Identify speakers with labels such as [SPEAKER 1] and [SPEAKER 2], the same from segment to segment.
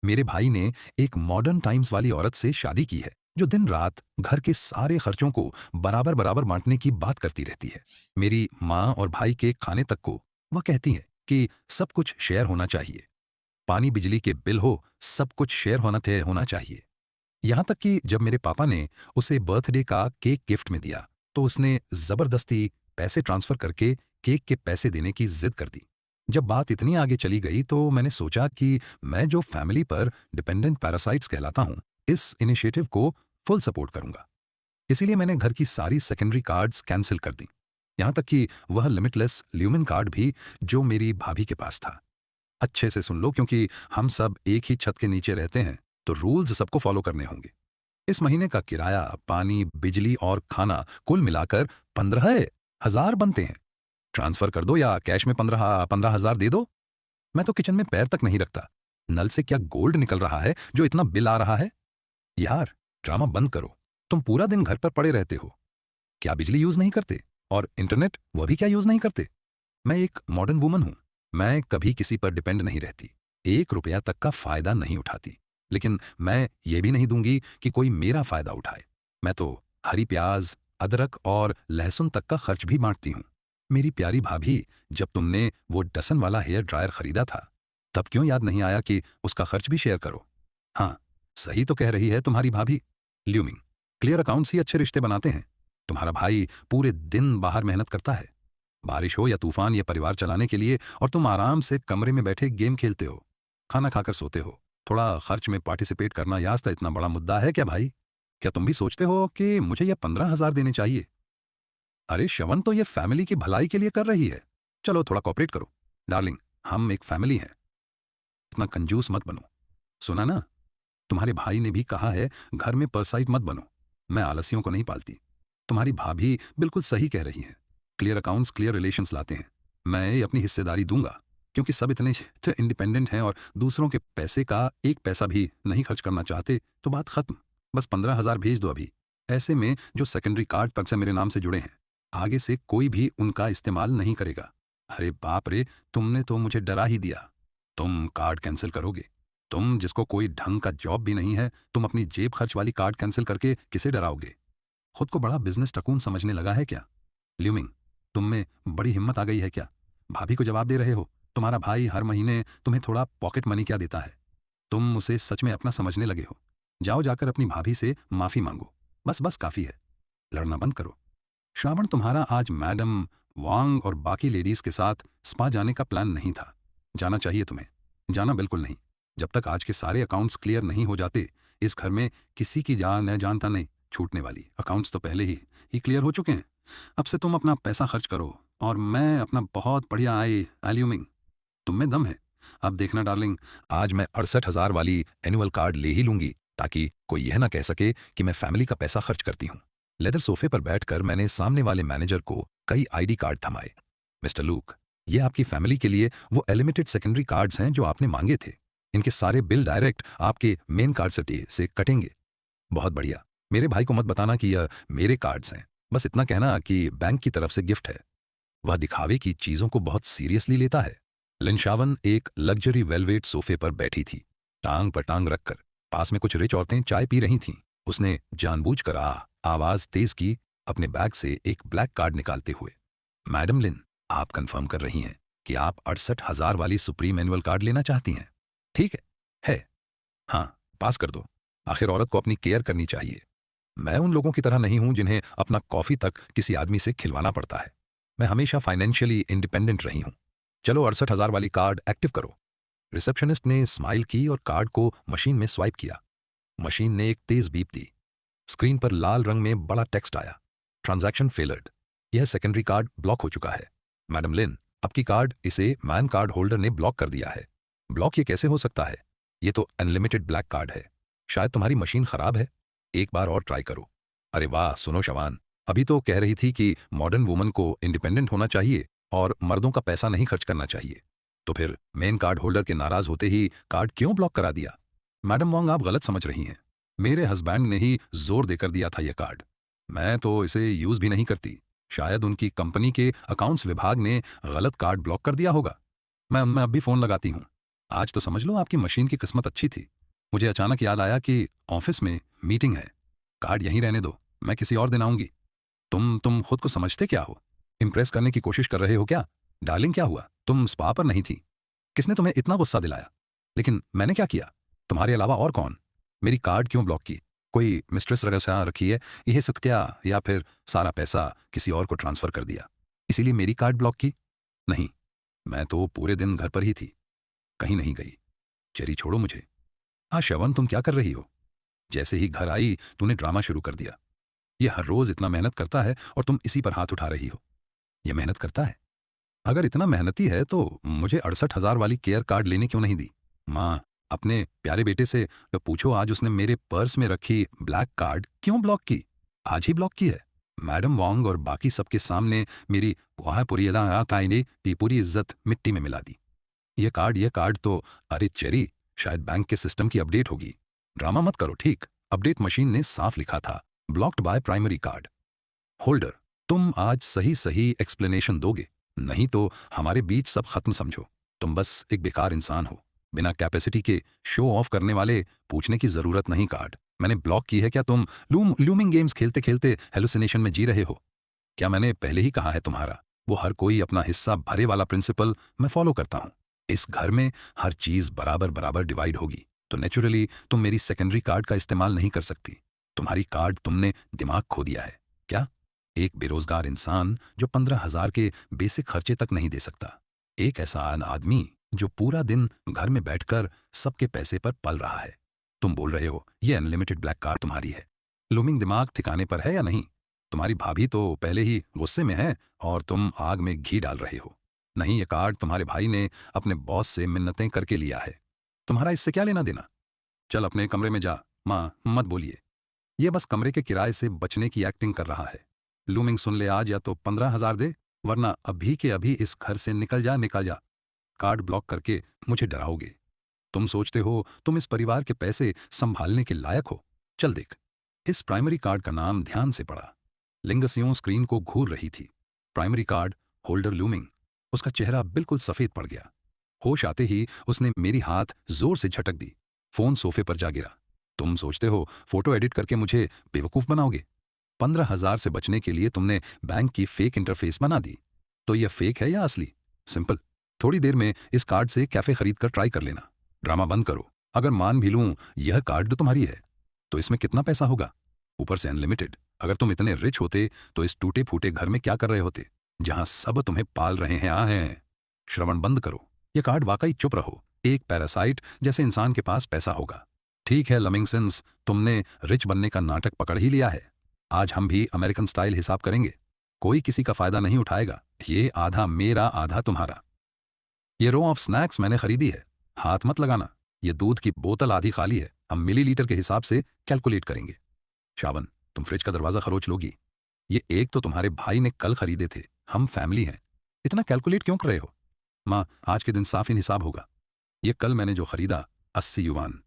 [SPEAKER 1] मेरे भाई ने एक मॉडर्न टाइम्स वाली औरत से शादी की है जो दिन रात घर के सारे खर्चों को बराबर बराबर बांटने की बात करती रहती है। मेरी माँ और भाई के खाने तक को वह कहती है कि सब कुछ शेयर होना चाहिए। पानी बिजली के बिल हो, सब कुछ शेयर होना तय होना चाहिए। यहाँ तक कि जब मेरे पापा ने उसे बर्थडे का केक गिफ्ट में दिया तो उसने जबरदस्ती पैसे ट्रांसफर करके केक के पैसे देने की जिद कर दी। जब बात इतनी आगे चली गई तो मैंने सोचा कि मैं जो फैमिली पर डिपेंडेंट पैरासाइट्स कहलाता हूँ, इस इनिशिएटिव को फुल सपोर्ट करूंगा। इसीलिए मैंने घर की सारी सेकेंडरी कार्ड्स कैंसिल कर दी, यहाँ तक कि वह लिमिटलेस ल्यूमिन कार्ड भी जो मेरी भाभी के पास था। अच्छे से सुन लो, क्योंकि हम सब एक ही छत के नीचे रहते हैं तो रूल्स सबको फॉलो करने होंगे। इस महीने का किराया, पानी, बिजली और खाना कुल मिलाकर 15,000 बनते हैं। ट्रांसफर कर दो या कैश में 15,000 दे दो। मैं तो किचन में पैर तक नहीं रखता। नल से क्या गोल्ड निकल रहा है जो इतना बिल आ रहा है? यार, ड्रामा बंद करो। तुम पूरा दिन घर पर पड़े रहते हो, क्या बिजली यूज नहीं करते? और इंटरनेट, वह भी क्या यूज नहीं करते? मैं एक मॉडर्न वुमन हूं। मैं कभी किसी पर डिपेंड नहीं रहती, 1 रुपया तक का फायदा नहीं उठाती। लेकिन मैं ये भी नहीं दूंगी कि कोई मेरा फायदा उठाए। मैं तो हरी प्याज, अदरक और लहसुन तक का खर्च भी बांटती हूँ। मेरी प्यारी भाभी, जब तुमने वो डसन वाला हेयर ड्रायर खरीदा था, तब क्यों याद नहीं आया कि उसका खर्च भी शेयर करो? हाँ, सही तो कह रही है तुम्हारी भाभी। ल्यूमिंग, क्लियर अकाउंट्स ही अच्छे रिश्ते बनाते हैं। तुम्हारा भाई पूरे दिन बाहर मेहनत करता है, बारिश हो या तूफान, ये परिवार चलाने के लिए, और तुम आराम से कमरे में बैठे गेम खेलते हो, खाना खाकर सोते हो। थोड़ा खर्च में पार्टिसिपेट करना यार इतना बड़ा मुद्दा है क्या भाई? क्या तुम भी सोचते हो कि मुझे ये 15,000 देने चाहिए? अरे श्रवण तो ये फैमिली की भलाई के लिए कर रही है। चलो थोड़ा कॉपरेट करो। डार्लिंग, हम एक फैमिली हैं, इतना कंजूस मत बनो। सुना ना, तुम्हारे भाई ने भी कहा है घर में परसाइट मत बनो। मैं आलसियों को नहीं पालती। तुम्हारी भाभी बिल्कुल सही कह रही हैं। क्लियर अकाउंट्स क्लियर रिलेशंस लाते हैं। मैं अपनी हिस्सेदारी दूंगा, क्योंकि सब इतने इंडिपेंडेंट हैं और दूसरों के पैसे का एक पैसा भी नहीं खर्च करना चाहते, तो बात खत्म। बस 15,000 भेज दो अभी। ऐसे में जो सेकेंडरी कार्ड तक से मेरे नाम से जुड़े हैं, आगे से कोई भी उनका इस्तेमाल नहीं करेगा। अरे बाप रे, तुमने तो मुझे डरा ही दिया। तुम कार्ड कैंसिल करोगे? तुम जिसको कोई ढंग का जॉब भी नहीं है, तुम अपनी जेब खर्च वाली कार्ड कैंसिल करके किसे डराओगे? खुद को बड़ा बिजनेस टकून समझने लगा है क्या? ल्यूमिंग, तुम में बड़ी हिम्मत आ गई है क्या? भाभी को जवाब दे रहे हो? तुम्हारा भाई हर महीने तुम्हें थोड़ा पॉकेट मनी क्या देता है? तुम उसे सच में अपना समझने लगे हो? जाओ जाकर अपनी भाभी से माफी मांगो। बस बस काफी है, लड़ना बंद करो। श्रावण, तुम्हारा आज मैडम वांग और बाकी लेडीज के साथ स्पा जाने का प्लान नहीं था। जाना चाहिए तुम्हें, जाना बिल्कुल नहीं। जब तक आज के सारे अकाउंट्स क्लियर नहीं हो जाते, इस घर में किसी की जान जानता नहीं छूटने वाली। अकाउंट्स तो पहले ही क्लियर हो चुके हैं। अब से तुम अपना पैसा खर्च करो और मैं अपना बहुत बढ़िया एल्यूमिंग, तुम में दम है। अब देखना डार्लिंग, आज मैं 68,000 वाली एनुअल कार्ड ले ही लूंगी, ताकि कोई यह ना कह सके कि मैं फैमिली का पैसा खर्च करती हूँ। लेदर सोफे पर बैठकर मैंने सामने वाले मैनेजर को कई आईडी कार्ड थमाए। मिस्टर लूक, ये आपकी फैमिली के लिए वो एलिमिटेड सेकेंडरी कार्ड्स हैं जो आपने मांगे थे। इनके सारे बिल डायरेक्ट आपके मेन कार्ड से कटेंगे। बहुत बढ़िया। मेरे भाई को मत बताना कि यह मेरे कार्ड्स हैं। बस इतना कहना कि बैंक की तरफ से गिफ्ट है। वह दिखावे की चीजों को बहुत सीरियसली लेता है। लिंशावन एक लग्जरी वेलवेट सोफे पर बैठी थी, टांग पर टांग रखकर। पास में कुछ रिच औरतें चाय पी रही थीं। उसने जानबूझकर आवाज तेज की, अपने बैग से एक ब्लैक कार्ड निकालते हुए। मैडम लिन, आप कंफर्म कर रही हैं कि आप 68,000 वाली सुप्रीम एनुअल कार्ड लेना चाहती हैं? ठीक है? हाँ, पास कर दो। आखिर औरत को अपनी केयर करनी चाहिए। मैं उन लोगों की तरह नहीं हूं जिन्हें अपना कॉफी तक किसी आदमी से खिलवाना पड़ता है। मैं हमेशा फाइनेंशियली इंडिपेंडेंट रही हूं। चलो 68,000 वाली कार्ड एक्टिव करो। रिसेप्शनिस्ट ने स्माइल की और कार्ड को मशीन में स्वाइप किया। मशीन ने एक तेज बीप दी। स्क्रीन पर लाल रंग में बड़ा टेक्स्ट आया, ट्रांजैक्शन फेलर्ड। यह सेकेंडरी कार्ड ब्लॉक हो चुका है। मैडम लिन, आपकी कार्ड इसे मैन कार्ड होल्डर ने ब्लॉक कर दिया है। ब्लॉक ये कैसे हो सकता है? ये तो अनलिमिटेड ब्लैक कार्ड है। शायद तुम्हारी मशीन खराब है, एक बार और ट्राई करो। अरे वाह, सुनो शवान, अभी तो कह रही थी कि मॉडर्न वुमन को इंडिपेंडेंट होना चाहिए और मर्दों का पैसा नहीं खर्च करना चाहिए, तो फिर मेन कार्ड होल्डर के नाराज होते ही कार्ड क्यों ब्लॉक करा दिया? मैडम वांग, आप गलत समझ रही हैं। मेरे हस्बैंड ने ही जोर देकर दिया था यह कार्ड। मैं तो इसे यूज भी नहीं करती। शायद उनकी कंपनी के अकाउंट्स विभाग ने गलत कार्ड ब्लॉक कर दिया होगा। मैं अब भी फोन लगाती हूँ। आज तो समझ लो आपकी मशीन की किस्मत अच्छी थी। मुझे अचानक याद आया कि ऑफिस में मीटिंग है। कार्ड यहीं रहने दो, मैं किसी और दिन आऊंगी। तुम खुद को समझते क्या हो? इम्प्रेस करने की कोशिश कर रहे हो क्या? डार्लिंग क्या हुआ? तुम स्पा पर नहीं थी? किसने तुम्हें इतना गुस्सा दिलाया? लेकिन मैंने क्या किया? तुम्हारे अलावा और कौन? मेरी कार्ड क्यों ब्लॉक की? कोई मिस्ट्रेस रगसा रखी है यह सब क्या? या फिर सारा पैसा किसी और को ट्रांसफर कर दिया इसीलिए मेरी कार्ड ब्लॉक की? नहीं, मैं तो पूरे दिन घर पर ही थी, कहीं नहीं गई। चेरी छोड़ो मुझे। हाँ श्रवण, तुम क्या कर रही हो? जैसे ही घर आई तूने ड्रामा शुरू कर दिया। ये हर रोज इतना मेहनत करता है और तुम इसी पर हाथ उठा रही हो। ये मेहनत करता है? अगर इतना मेहनती है तो मुझे 68,000 वाली केयर कार्ड लेने क्यों नहीं दी? माँ, अपने प्यारे बेटे से तो पूछो आज उसने मेरे पर्स में रखी ब्लैक कार्ड क्यों ब्लॉक की। आज ही ब्लॉक की है। मैडम वांग और बाकी सबके सामने मेरी की पूरी इज्जत मिट्टी में मिला दी। ये कार्ड तो, अरे चेरी, शायद बैंक के सिस्टम की अपडेट होगी। ड्रामा मत करो, ठीक? अपडेट मशीन ने साफ लिखा था, blocked by primary card holder. तुम आज सही सही एक्सप्लेनेशन दोगे, नहीं तो हमारे बीच सब खत्म समझो। तुम बस एक बेकार इंसान हो, बिना कैपेसिटी के शो ऑफ करने वाले। पूछने की जरूरत नहीं कार्ड मैंने ब्लॉक की है क्या? तुम लूमिंग गेम्स खेलते खेलते हेलुसिनेशन में जी रहे हो क्या? मैंने पहले ही कहा है तुम्हारा वो हर कोई अपना हिस्सा भरे वाला प्रिंसिपल मैं फॉलो करता हूं। इस घर में हर चीज बराबर बराबर डिवाइड होगी, तो नेचुरली तुम मेरी सेकेंडरी कार्ड का इस्तेमाल नहीं कर सकती। तुम्हारी कार्ड तुमने दिमाग खो दिया है क्या? एक बेरोजगार इंसान जो 15,000 के बेसिक खर्चे तक नहीं दे सकता। एक ऐसा आदमी जो पूरा दिन घर में बैठकर सबके पैसे पर पल रहा है। तुम बोल रहे हो ये अनलिमिटेड ब्लैक कार्ड तुम्हारी है। लूमिंग दिमाग ठिकाने पर है या नहीं? तुम्हारी भाभी तो पहले ही गुस्से में है और तुम आग में घी डाल रहे हो। नहीं, ये कार्ड तुम्हारे भाई ने अपने बॉस से मिन्नतें करके लिया है। तुम्हारा इससे क्या लेना देना? चल अपने कमरे में जा। माँ मत बोलिए, ये बस कमरे के किराए से बचने की एक्टिंग कर रहा है। लूमिंग सुन ले, आज या तो 15,000 दे, वरना अभी के अभी इस घर से निकल जा निकल जा। कार्ड ब्लॉक करके मुझे डराओगे? तुम सोचते हो तुम इस परिवार के पैसे संभालने के लायक हो? चल देख। इस प्राइमरी कार्ड का नाम ध्यान से पढ़ा। लिंगस्यों स्क्रीन को घूर रही थी। Primary card holder looming. उसका चेहरा बिल्कुल सफेद पड़ गया। होश आते ही उसने मेरी हाथ जोर से झटक दी। फोन सोफे पर जा गिरा। तुम सोचते हो फोटो एडिट करके मुझे बेवकूफ बनाओगे? 15,000 से बचने के लिए तुमने बैंक की फेक इंटरफेस बना दी। तो यह फेक है या असली? सिंपल। थोड़ी देर में इस कार्ड से कैफे खरीद कर ट्राई कर लेना। ड्रामा बंद करो। अगर मान भी लूं यह कार्ड तो तुम्हारी है, तो इसमें कितना पैसा होगा? ऊपर से अनलिमिटेड। अगर तुम इतने रिच होते तो इस टूटे फूटे घर में क्या कर रहे होते, जहां सब तुम्हें पाल रहे हैं? श्रवण बंद करो। यह कार्ड वाकई, चुप रहो। एक पैरासाइट जैसे इंसान के पास पैसा होगा। ठीक है लमिंगसन्स, तुमने रिच बनने का नाटक पकड़ ही लिया है। आज हम भी अमेरिकन स्टाइल हिसाब करेंगे। कोई किसी का फायदा नहीं उठाएगा। ये आधा मेरा आधा तुम्हारा। ये रो ऑफ स्नैक्स मैंने खरीदी है, हाथ मत लगाना। ये दूध की बोतल आधी खाली है, हम मिलीलीटर के हिसाब से कैलकुलेट करेंगे। शावन, तुम फ्रिज का दरवाजा खरोच लोगी? ये एक तो तुम्हारे भाई ने कल खरीदे थे, हम फैमिली हैं। इतना कैलकुलेट क्यों कर रहे हो? माँ, आज के दिन साफ इन हिसाब होगा। ये कल मैंने जो खरीदा 80 युवान।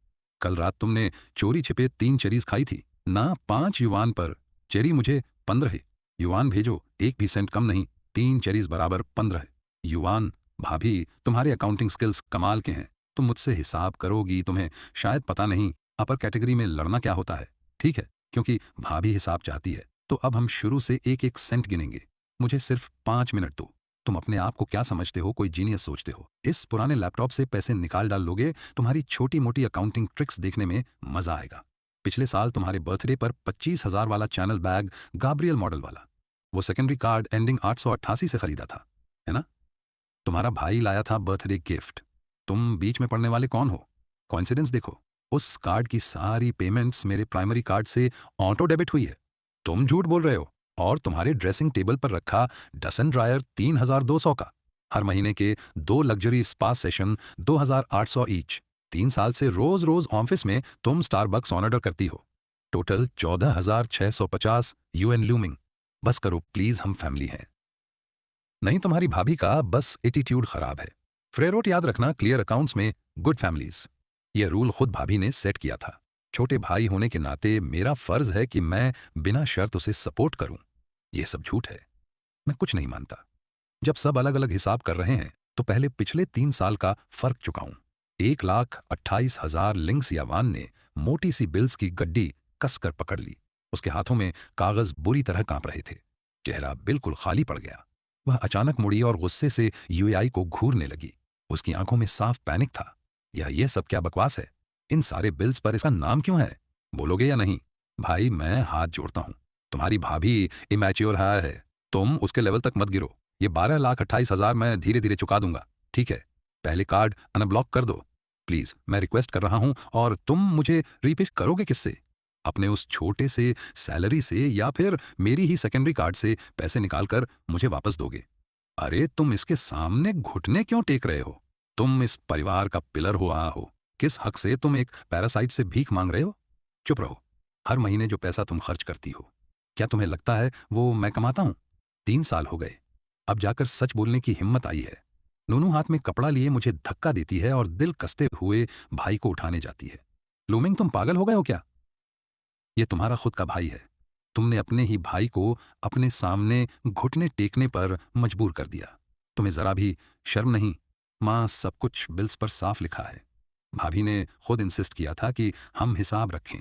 [SPEAKER 1] कल रात तुमने चोरी छिपे 3 चेरीज खाई थी ना, 5 युवान पर चेरी। मुझे 15 युवान भेजो, एक भी सेंट कम नहीं। 3 चेरीज बराबर 15 युवान। भाभी, तुम्हारे अकाउंटिंग स्किल्स कमाल के हैं। तुम मुझसे हिसाब करोगी, तुम्हें शायद पता नहीं अपर कैटेगरी में लड़ना क्या होता है। ठीक है, क्योंकि भाभी हिसाब चाहती है तो अब हम शुरू से एक एक सेंट गिनेंगे। मुझे सिर्फ 5 मिनट दो। तुम अपने आप को क्या समझते हो, कोई जीनियस सोचते हो? इस पुराने लैपटॉप से पैसे निकाल डाल लोगे, तुम्हारी छोटी मोटी अकाउंटिंग ट्रिक्स देखने में मजा आएगा। पिछले साल तुम्हारे बर्थडे पर 25,000 वाला चैनल बैग, गाब्रियल मॉडल वाला, वो सेकेंडरी कार्ड एंडिंग 888 से खरीदा था, है ना? तुम्हारा भाई लाया था बर्थडे गिफ्ट। तुम बीच में पड़ने वाले कौन हो? कॉइंसिडेंस देखो, उस कार्ड की सारी पेमेंट्स मेरे प्राइमरी कार्ड से ऑटो डेबिट हुई है। तुम झूठ बोल रहे हो। और तुम्हारे ड्रेसिंग टेबल पर रखा डसन ड्रायर 3,200 का, हर महीने के 2 लग्जरी स्पा सेशन 2,800 ईच। 3 साल से रोज रोज ऑफिस में तुम स्टारबक्स ऑर्डर करती हो। Total 14,650 UN looming. बस करो प्लीज, हम फैमिली हैं। नहीं, तुम्हारी भाभी का बस एटीट्यूड खराब है। फ्रेरोट याद रखना, क्लियर अकाउंट्स में गुड फैमिलीज। यह रूल खुद भाभी ने सेट किया था। छोटे भाई होने के नाते मेरा फर्ज है कि मैं बिना शर्त उसे सपोर्ट करूं। यह सब झूठ है, मैं कुछ नहीं मानता। जब सब अलग अलग हिसाब कर रहे हैं तो पहले पिछले 3 साल का फर्क चुकाऊं। 1,28,000 लिंक्स यावान ने मोटी सी बिल्स की गड्डी कसकर पकड़ ली। उसके हाथों में कागज बुरी तरह कांप रहे थे। चेहरा बिल्कुल खाली पड़ गया। वह अचानक मुड़ी और गुस्से से यूएआई को घूरने लगी। उसकी आंखों में साफ पैनिक था। यह सब क्या बकवास है? इन सारे बिल्स पर इसका नाम क्यों है? बोलोगे या नहीं? भाई मैं हाथ जोड़ता हूं। तुम्हारी भाभी इमैच्योर है। तुम उसके लेवल तक मत गिरो। ये 12,28,000 मैं धीरे धीरे चुका दूंगा, ठीक है? पहले कार्ड अनब्लॉक कर दो प्लीज, मैं रिक्वेस्ट कर रहा हूं। और तुम मुझे रीपे करोगे किससे? अपने उस छोटे से सैलरी से या फिर मेरी ही सेकेंडरी कार्ड से पैसे निकालकर मुझे वापस दोगे? अरे तुम इसके सामने घुटने क्यों टेक रहे हो? तुम इस परिवार का पिलर हो। किस हक से तुम एक पैरासाइट से भीख मांग रहे हो? चुप रहो। हर महीने जो पैसा तुम खर्च करती हो, क्या तुम्हें लगता है वो मैं कमाता हूं? 3 साल हो गए, अब जाकर सच बोलने की हिम्मत आई है। नूनू हाथ में कपड़ा लिए मुझे धक्का देती है और दिल कसते हुए भाई को उठाने जाती है। लूमिंग तुम पागल हो गए हो क्या? ये तुम्हारा खुद का भाई है। तुमने अपने ही भाई को अपने सामने घुटने टेकने पर मजबूर कर दिया। तुम्हें जरा भी शर्म नहीं? माँ सब कुछ बिल्स पर साफ लिखा है। भाभी ने खुद इंसिस्ट किया था कि हम हिसाब रखें।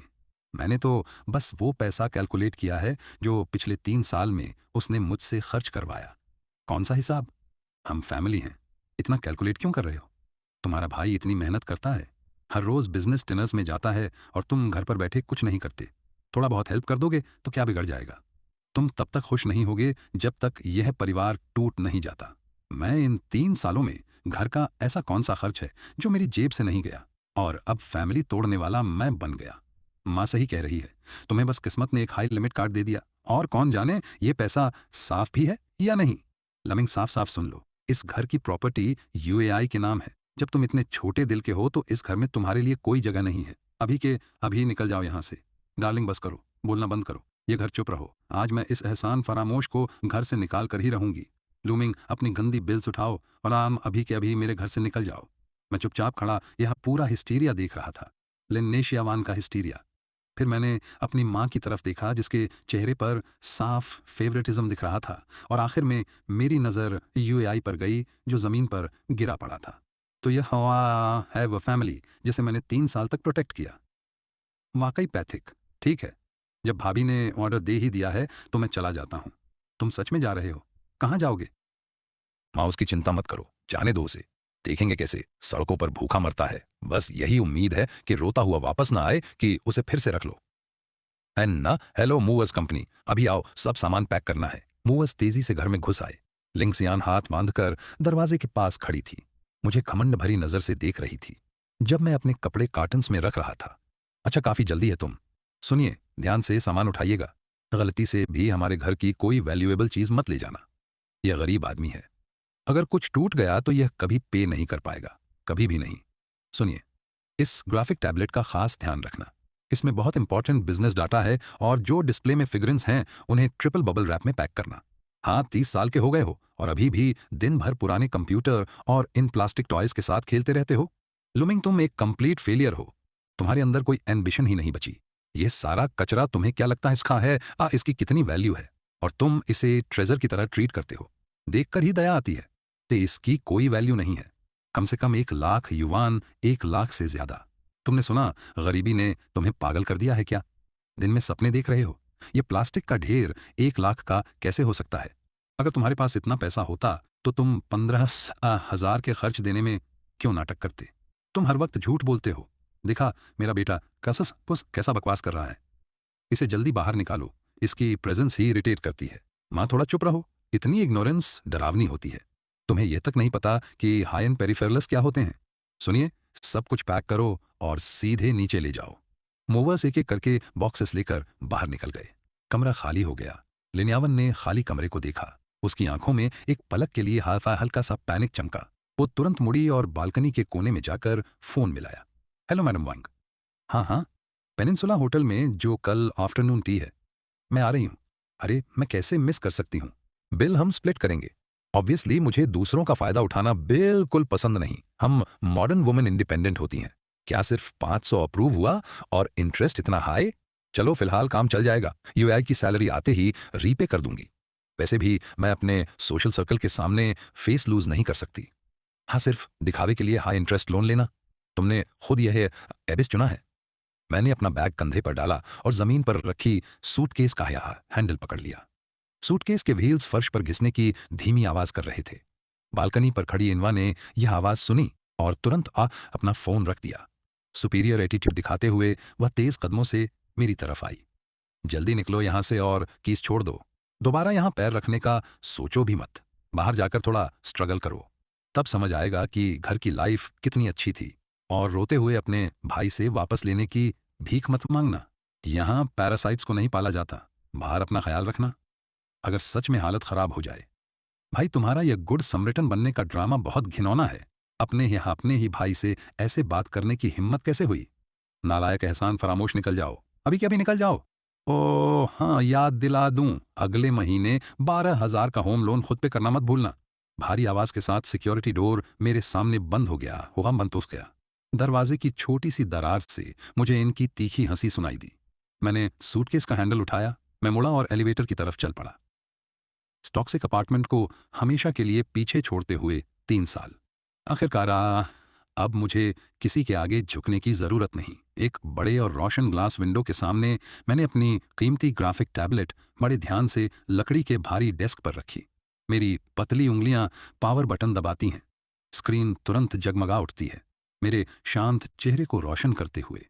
[SPEAKER 1] मैंने तो बस वो पैसा कैलकुलेट किया है जो पिछले 3 साल में उसने मुझसे खर्च करवाया। कौन सा हिसाब? हम फैमिली हैं, इतना कैलकुलेट क्यों कर रहे हो? तुम्हारा भाई इतनी मेहनत करता है, हर रोज बिजनेस डिनर्स में जाता है और तुम घर पर बैठे कुछ नहीं करते। थोड़ा बहुत हेल्प कर दोगे तो क्या बिगड़ जाएगा? तुम तब तक खुश नहीं होगे जब तक यह परिवार टूट नहीं जाता। मैं इन 3 सालों में घर का ऐसा कौन सा खर्च है जो मेरी जेब से नहीं गया? और अब फैमिली तोड़ने वाला मैं बन गया। माँ सही कह रही है, तुम्हें बस किस्मत ने एक हाई लिमिट कार्ड दे दिया। और कौन जाने ये पैसा साफ भी है या नहीं। लमिंग साफ साफ सुन लो, इस घर की प्रॉपर्टी यूएआई के नाम है। जब तुम इतने छोटे दिल के हो तो इस घर में तुम्हारे लिए कोई जगह नहीं है। अभी के अभी निकल जाओ यहाँ से। डार्लिंग बस करो, बोलना बंद करो। ये घर चुप रहो। आज मैं इस एहसान फरामोश को घर से निकाल कर ही रहूंगी। लूमिंग अपनी गंदी बिल्स उठाओ और आम अभी के अभी मेरे घर से निकल जाओ। मैं चुपचाप खड़ा यह पूरा हिस्टीरिया देख रहा था, लिनेशियावान का हिस्टीरिया। फिर मैंने अपनी माँ की तरफ देखा जिसके चेहरे पर साफ फेवरेटिज्म दिख रहा था। और आखिर में मेरी नज़र यूएआई पर गई जो ज़मीन पर गिरा पड़ा था। तो यह हवा है वह फैमिली जिसे मैंने 3 साल तक प्रोटेक्ट किया। वाकई पैथिक। ठीक है, जब भाभी ने ऑर्डर दे ही दिया है तो मैं चला जाता हूँ। तुम सच में जा रहे हो? कहाँ जाओगे? माँ उसकी चिंता मत करो, जाने दो उसे। देखेंगे कैसे सड़कों पर भूखा मरता है। बस यही उम्मीद है कि रोता हुआ वापस ना आए कि उसे फिर से रख लो। एन्ना, हेलो मूवर्स कंपनी, अभी आओ, सब सामान पैक करना है। मूवर्स तेजी से घर में घुस आए। लिंक्सियान हाथ बांधकर दरवाजे के पास खड़ी थी, मुझे घमंड भरी नजर से देख रही थी जब मैं अपने कपड़े कार्टन्स में रख रहा था। अच्छा काफी जल्दी है तुम। सुनिए, ध्यान से सामान उठाइएगा। गलती से भी हमारे घर की कोई वैल्यूएबल चीज मत ले जाना। यह गरीब आदमी है, अगर कुछ टूट गया तो यह कभी पे नहीं कर पाएगा, कभी भी नहीं। सुनिए, इस ग्राफिक टैबलेट का खास ध्यान रखना। इसमें बहुत इंपॉर्टेंट बिजनेस डाटा है और जो डिस्प्ले में फिगरेंस हैं उन्हें ट्रिपल बबल रैप में पैक करना। हाँ, 30 साल के हो गए हो और अभी भी दिन भर पुराने कंप्यूटर और इन प्लास्टिक टॉयज के साथ खेलते रहते हो। लुमिंग, तुम एक कंप्लीट फेलियर हो। तुम्हारे अंदर कोई एम्बिशन ही नहीं बची। यह सारा कचरा तुम्हें क्या लगता है इसका है? इसकी कितनी वैल्यू है और तुम इसे ट्रेजर की तरह ट्रीट करते हो। देखकर ही दया आती है। तो इसकी कोई वैल्यू नहीं है। कम से कम 1 लाख युवान, 1 लाख से ज्यादा। तुमने सुना गरीबी ने तुम्हें पागल कर दिया है क्या? दिन में सपने देख रहे हो? ये प्लास्टिक का ढेर 1 लाख का कैसे हो सकता है? अगर तुम्हारे पास इतना पैसा होता तो तुम 15,000 के खर्च देने में क्यों नाटक करते? तुम हर वक्त झूठ बोलते हो। देखा मेरा बेटा कसस पुस कैसा बकवास कर रहा है। इसे जल्दी बाहर निकालो, इसकी प्रेजेंस ही इरिटेट करती है। माँ थोड़ा चुप रहो, इतनी इग्नोरेंस डरावनी होती है। तुम्हें यह तक नहीं पता कि हाई एंड पेरिफेरल्स क्या होते हैं। सुनिए, सब कुछ पैक करो और सीधे नीचे ले जाओ। मूवर्स एक एक करके बॉक्सेस लेकर बाहर निकल गए। कमरा खाली हो गया। लिन्यावन ने खाली कमरे को देखा। उसकी आंखों में एक पलक के लिए हल्का सा पैनिक चमका। वो तुरंत मुड़ी और बालकनी के कोने में जाकर फोन मिलाया। हेलो मैडम वांग। हाँ, पेनिनसुला होटल में जो कल आफ्टरनून टी है, मैं आ रही हूँ। अरे मैं कैसे मिस कर सकती हूँ। बिल हम स्प्लिट करेंगे। ऑब्वियसली मुझे दूसरों का फायदा उठाना बिल्कुल पसंद नहीं। हम मॉडर्न वुमेन इंडिपेंडेंट होती हैं। क्या सिर्फ 500 अप्रूव हुआ और इंटरेस्ट इतना हाई? चलो फिलहाल काम चल जाएगा। यूआई की सैलरी आते ही रीपे कर दूंगी। वैसे भी मैं अपने सोशल सर्कल के सामने फेस लूज नहीं कर सकती। हाँ, सिर्फ दिखावे के लिए हाई इंटरेस्ट लोन लेना। तुमने खुद यह एबिस चुना है। मैंने अपना बैग कंधे पर डाला और जमीन पर रखी सूटकेस का हैंडल पकड़ लिया। सूटकेस के व्हील्स फर्श पर घिसने की धीमी आवाज कर रहे थे। बालकनी पर खड़ी इनवा ने यह आवाज सुनी और तुरंत अपना फोन रख दिया। सुपीरियर एटीट्यूड दिखाते हुए वह तेज कदमों से मेरी तरफ आई। जल्दी निकलो यहां से और कीस छोड़ दो। दोबारा यहां पैर रखने का सोचो भी मत। बाहर जाकर थोड़ा स्ट्रगल करो, तब समझ आएगा कि घर की लाइफ कितनी अच्छी थी। और रोते हुए अपने भाई से वापस लेने की भीख मत मांगना। यहां पैरासाइट्स को नहीं पाला जाता। बाहर अपना ख्याल रखना। अगर सच में हालत खराब हो जाए। भाई, तुम्हारा यह गुड समरिटन बनने का ड्रामा बहुत घिनौना है। अपने ही भाई से ऐसे बात करने की हिम्मत कैसे हुई? नालायक एहसान, फरामोश, निकल जाओ। अभी के अभी निकल जाओ। ओह हाँ, याद दिला दूं, अगले महीने 12,000 का होम लोन खुद पे करना मत भूलना। भारी आवाज के साथ सिक्योरिटी डोर मेरे सामने बंद हो गया। हुआ बंद तो गया। दरवाजे की छोटी सी दरार से मुझे इनकी तीखी हंसी सुनाई दी। मैंने सूटकेस का हैंडल उठाया। मैं मुड़ा और एलिवेटर की तरफ चल पड़ा। टॉक्सिक अपार्टमेंट को हमेशा के लिए पीछे छोड़ते हुए 3 साल। आखिरकार अब मुझे किसी के आगे झुकने की जरूरत नहीं। एक बड़े और रोशन ग्लास विंडो के सामने मैंने अपनी कीमती ग्राफिक टैबलेट बड़े ध्यान से लकड़ी के भारी डेस्क पर रखी। मेरी पतली उंगलियां पावर बटन दबाती हैं। स्क्रीन तुरंत जगमगा उठती है, मेरे शांत चेहरे को रोशन करते हुए।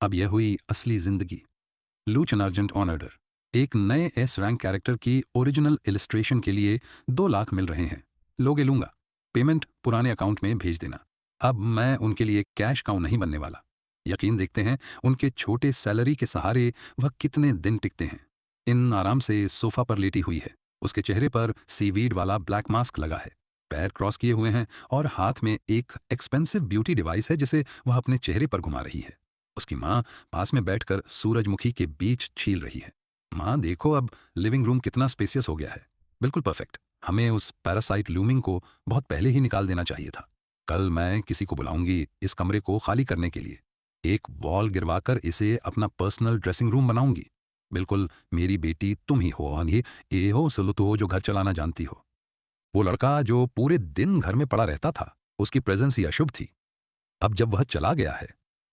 [SPEAKER 1] अब यह हुई असली जिंदगी। लूचन अर्जेंट ऑन ऑर्डर। एक नए एस रैंक कैरेक्टर की ओरिजिनल इलिस्ट्रेशन के लिए 2 लाख मिल रहे हैं। लोगे लूंगा। पेमेंट पुराने अकाउंट में भेज देना। अब मैं उनके लिए कैश काउ नहीं बनने वाला। यकीन देखते हैं उनके छोटे सैलरी के सहारे वह कितने दिन टिकते हैं। इन आराम से सोफा पर लेटी हुई है। उसके चेहरे पर सीवीड वाला ब्लैक मास्क लगा है। पैर क्रॉस किए हुए हैं और हाथ में एक एक्सपेंसिव ब्यूटी डिवाइस है जिसे वह अपने चेहरे पर घुमा रही है। उसकी माँ पास में बैठकर सूरजमुखी के बीच छील रही है। माँ देखो, अब लिविंग रूम कितना स्पेसियस हो गया है। बिल्कुल परफेक्ट। हमें उस पैरासाइट लूमिंग को बहुत पहले ही निकाल देना चाहिए था। कल मैं किसी को बुलाऊंगी इस कमरे को खाली करने के लिए। एक वॉल गिरवाकर इसे अपना पर्सनल ड्रेसिंग रूम बनाऊंगी। बिल्कुल मेरी बेटी तुम ही हो और ये हो सुलुत हो जो घर चलाना जानती हो। वो लड़का जो पूरे दिन घर में पड़ा रहता था, उसकी प्रेजेंस ही अशुभ थी। अब जब वह चला गया है,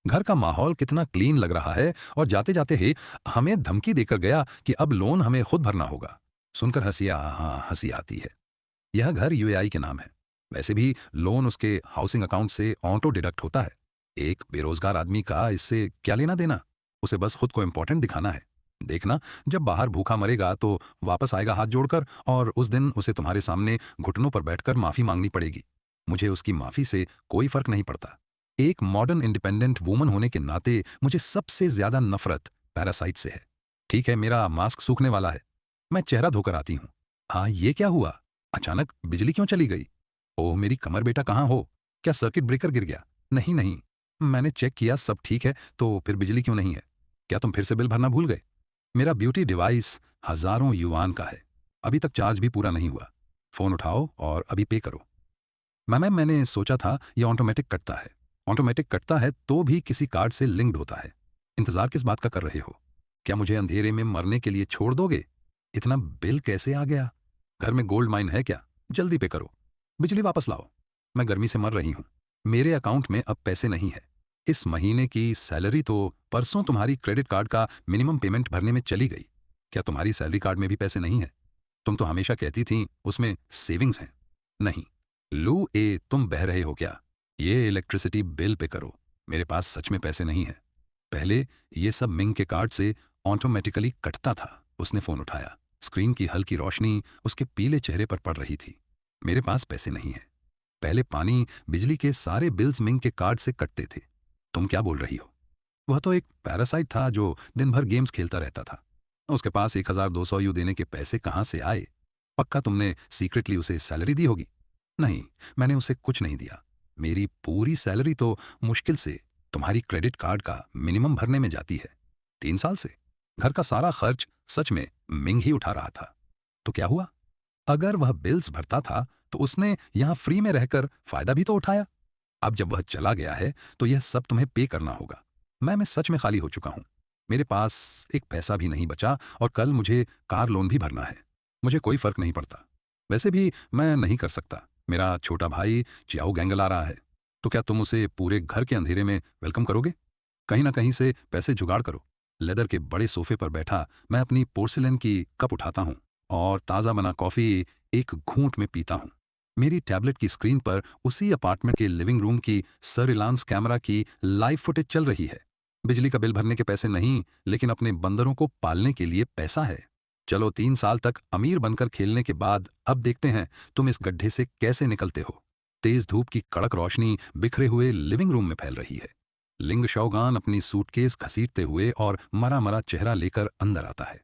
[SPEAKER 1] घर का माहौल कितना क्लीन लग रहा है। और जाते जाते ही हमें धमकी देकर गया कि अब लोन हमें खुद भरना होगा। सुनकर हंसी आती है। यह घर यूएई के नाम है। वैसे भी लोन उसके हाउसिंग अकाउंट से ऑटो डिडक्ट होता है। एक बेरोजगार आदमी का इससे क्या लेना देना? उसे बस खुद को इंपॉर्टेंट दिखाना है। देखना, जब बाहर भूखा मरेगा तो वापस आएगा हाथ जोड़कर, और उस दिन उसे तुम्हारे सामने घुटनों पर बैठकर माफी मांगनी पड़ेगी। मुझे उसकी माफी से कोई फर्क नहीं पड़ता। एक मॉडर्न इंडिपेंडेंट वुमन होने के नाते मुझे सबसे ज्यादा नफरत पैरासाइट से है। ठीक है, मेरा मास्क सूखने वाला है। मैं चेहरा धोकर आती हूँ। हाँ, ये क्या हुआ? अचानक बिजली क्यों चली गई? ओह मेरी कमर, बेटा कहाँ हो? क्या सर्किट ब्रेकर गिर गया? नहीं नहीं, मैंने चेक किया, सब ठीक है। तो फिर बिजली क्यों नहीं है? क्या तुम फिर से बिल भरना भूल गए? मेरा ब्यूटी डिवाइस हजारों युआन का है। अभी तक चार्ज भी पूरा नहीं हुआ। फोन उठाओ और अभी पे करो। मैम, मैंने सोचा था यह ऑटोमेटिक कटता है। ऑटोमेटिक कटता है तो भी किसी कार्ड से लिंक्ड होता है। इंतजार किस बात का कर रहे हो? क्या मुझे अंधेरे में मरने के लिए छोड़ दोगे? इतना बिल कैसे आ गया? घर में गोल्ड माइन है क्या? जल्दी पे करो। बिजली वापस लाओ। मैं गर्मी से मर रही हूँ। मेरे अकाउंट में अब पैसे नहीं है। इस महीने की सैलरी तो परसों तुम्हारी क्रेडिट कार्ड का मिनिमम पेमेंट भरने में चली गई। क्या तुम्हारी सैलरी कार्ड में भी पैसे नहीं है? तुम तो हमेशा कहती थी उसमें सेविंग्स हैं। नहीं। लू ए, तुम बह रहे हो क्या? ये इलेक्ट्रिसिटी बिल पे करो। मेरे पास सच में पैसे नहीं है। पहले ये सब मिंग के कार्ड से ऑटोमेटिकली कटता था। उसने फोन उठाया। स्क्रीन की हल्की रोशनी उसके पीले चेहरे पर पड़ रही थी। मेरे पास पैसे नहीं है। पहले पानी, बिजली के सारे बिल्स मिंग के कार्ड से कटते थे। तुम क्या बोल रही हो? वह तो एक पैरासाइट था जो दिन भर गेम्स खेलता रहता था। उसके पास 1200 यू देने के पैसे कहाँ से आए? पक्का तुमने सीक्रेटली उसे सैलरी दी होगी। नहीं, मैंने उसे कुछ नहीं दिया। मेरी पूरी सैलरी तो मुश्किल से तुम्हारी क्रेडिट कार्ड का मिनिमम भरने में जाती है। 3 साल से घर का सारा खर्च सच में मिंग ही उठा रहा था। तो क्या हुआ? अगर वह बिल्स भरता था तो उसने यहां फ्री में रहकर फायदा भी तो उठाया। अब जब वह चला गया है तो यह सब तुम्हें पे करना होगा। मैं सच में खाली हो चुका हूं। मेरे पास एक पैसा भी नहीं बचा और कल मुझे कार लोन भी भरना है। मुझे कोई फर्क नहीं पड़ता। वैसे भी मैं नहीं कर सकता। मेरा छोटा भाई चियाओ गैंगल आ रहा है। तो क्या तुम उसे पूरे घर के अंधेरे में वेलकम करोगे? कहीं ना कहीं से पैसे जुगाड़ करो। लेदर के बड़े सोफे पर बैठा मैं अपनी पोर्सिलेन की कप उठाता हूँ और ताज़ा बना कॉफ़ी एक घूंट में पीता हूँ। मेरी टैबलेट की स्क्रीन पर उसी अपार्टमेंट के लिविंग रूम की सर्विलांस कैमरा की लाइव फुटेज चल रही है। बिजली का बिल भरने के पैसे नहीं, लेकिन अपने बंदरों को पालने के लिए पैसा है। चलो 3 साल तक अमीर बनकर खेलने के बाद अब देखते हैं तुम इस गड्ढे से कैसे निकलते हो। तेज धूप की कड़क रोशनी बिखरे हुए लिविंग रूम में फैल रही है। लिंग शौगान अपनी सूटकेस घसीटते हुए और मरा मरा चेहरा लेकर अंदर आता है।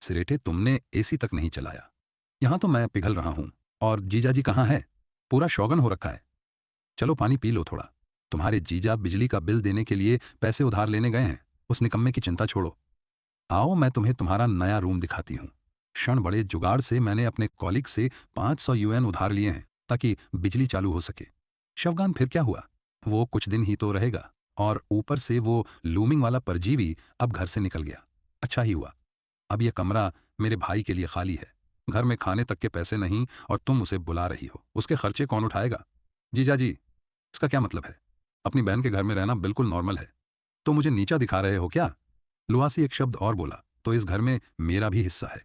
[SPEAKER 1] सिरेटे, तुमने एसी तक नहीं चलाया। यहां तो मैं पिघल रहा हूं। और जीजा जी कहाँ है? पूरा शौगन हो रखा है। चलो पानी पी लो थोड़ा। तुम्हारे जीजा बिजली का बिल देने के लिए पैसे उधार लेने गए हैं। उस निकम्मे की चिंता छोड़ो। आओ मैं तुम्हें तुम्हारा नया रूम दिखाती हूँ। क्षण बड़े जुगाड़ से मैंने अपने कॉलिग से 500 यूएन उधार लिए हैं ताकि बिजली चालू हो सके। शवगान, फिर क्या हुआ? वो कुछ दिन ही तो रहेगा, और ऊपर से वो लूमिंग वाला परजीवी अब घर से निकल गया। अच्छा ही हुआ। अब यह कमरा मेरे भाई के लिए खाली है। घर में खाने तक के पैसे नहीं और तुम उसे बुला रही हो। उसके खर्चे कौन उठाएगा? जीजा जी, इसका क्या मतलब है? अपनी बहन के घर में रहना बिल्कुल नॉर्मल है। तो मुझे नीचा दिखा रहे हो क्या? लुआसी एक शब्द और बोला। तो इस घर में मेरा भी हिस्सा है।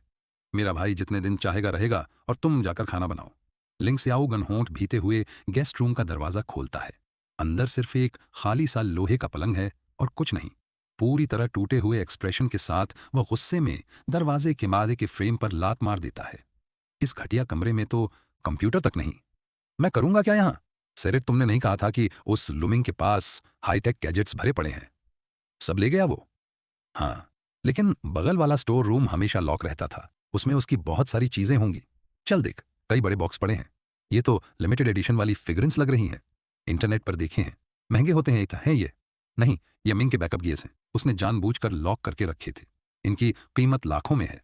[SPEAKER 1] मेरा भाई जितने दिन चाहेगा रहेगा और तुम जाकर खाना बनाओ। लिंग स्याओ गनहोंठ भीते हुए गेस्ट रूम का दरवाजा खोलता है। अंदर सिर्फ एक खाली सा लोहे का पलंग है और कुछ नहीं। पूरी तरह टूटे हुए एक्सप्रेशन के साथ वह गुस्से में दरवाजे के मादे के फ्रेम पर लात मार देता है। इस घटिया कमरे में तो कंप्यूटर तक नहीं। मैं करूंगा क्या यहां? सेरेट, तुमने नहीं कहा था कि उस लुमिंग के पास हाईटेक गैजेट्स भरे पड़े हैं? सब ले गया वो? हाँ, लेकिन बगल वाला स्टोर रूम हमेशा लॉक रहता था। उसमें उसकी बहुत सारी चीजें होंगी। चल देख, कई बड़े बॉक्स पड़े हैं। ये तो लिमिटेड एडिशन वाली फिगरेंस लग रही हैं। इंटरनेट पर देखे हैं, महंगे होते हैं। एक है ये। नहीं, ये मिंग के बैकअप गियर्स हैं। उसने जानबूझकर लॉक करके रखे थे। इनकी कीमत लाखों में है।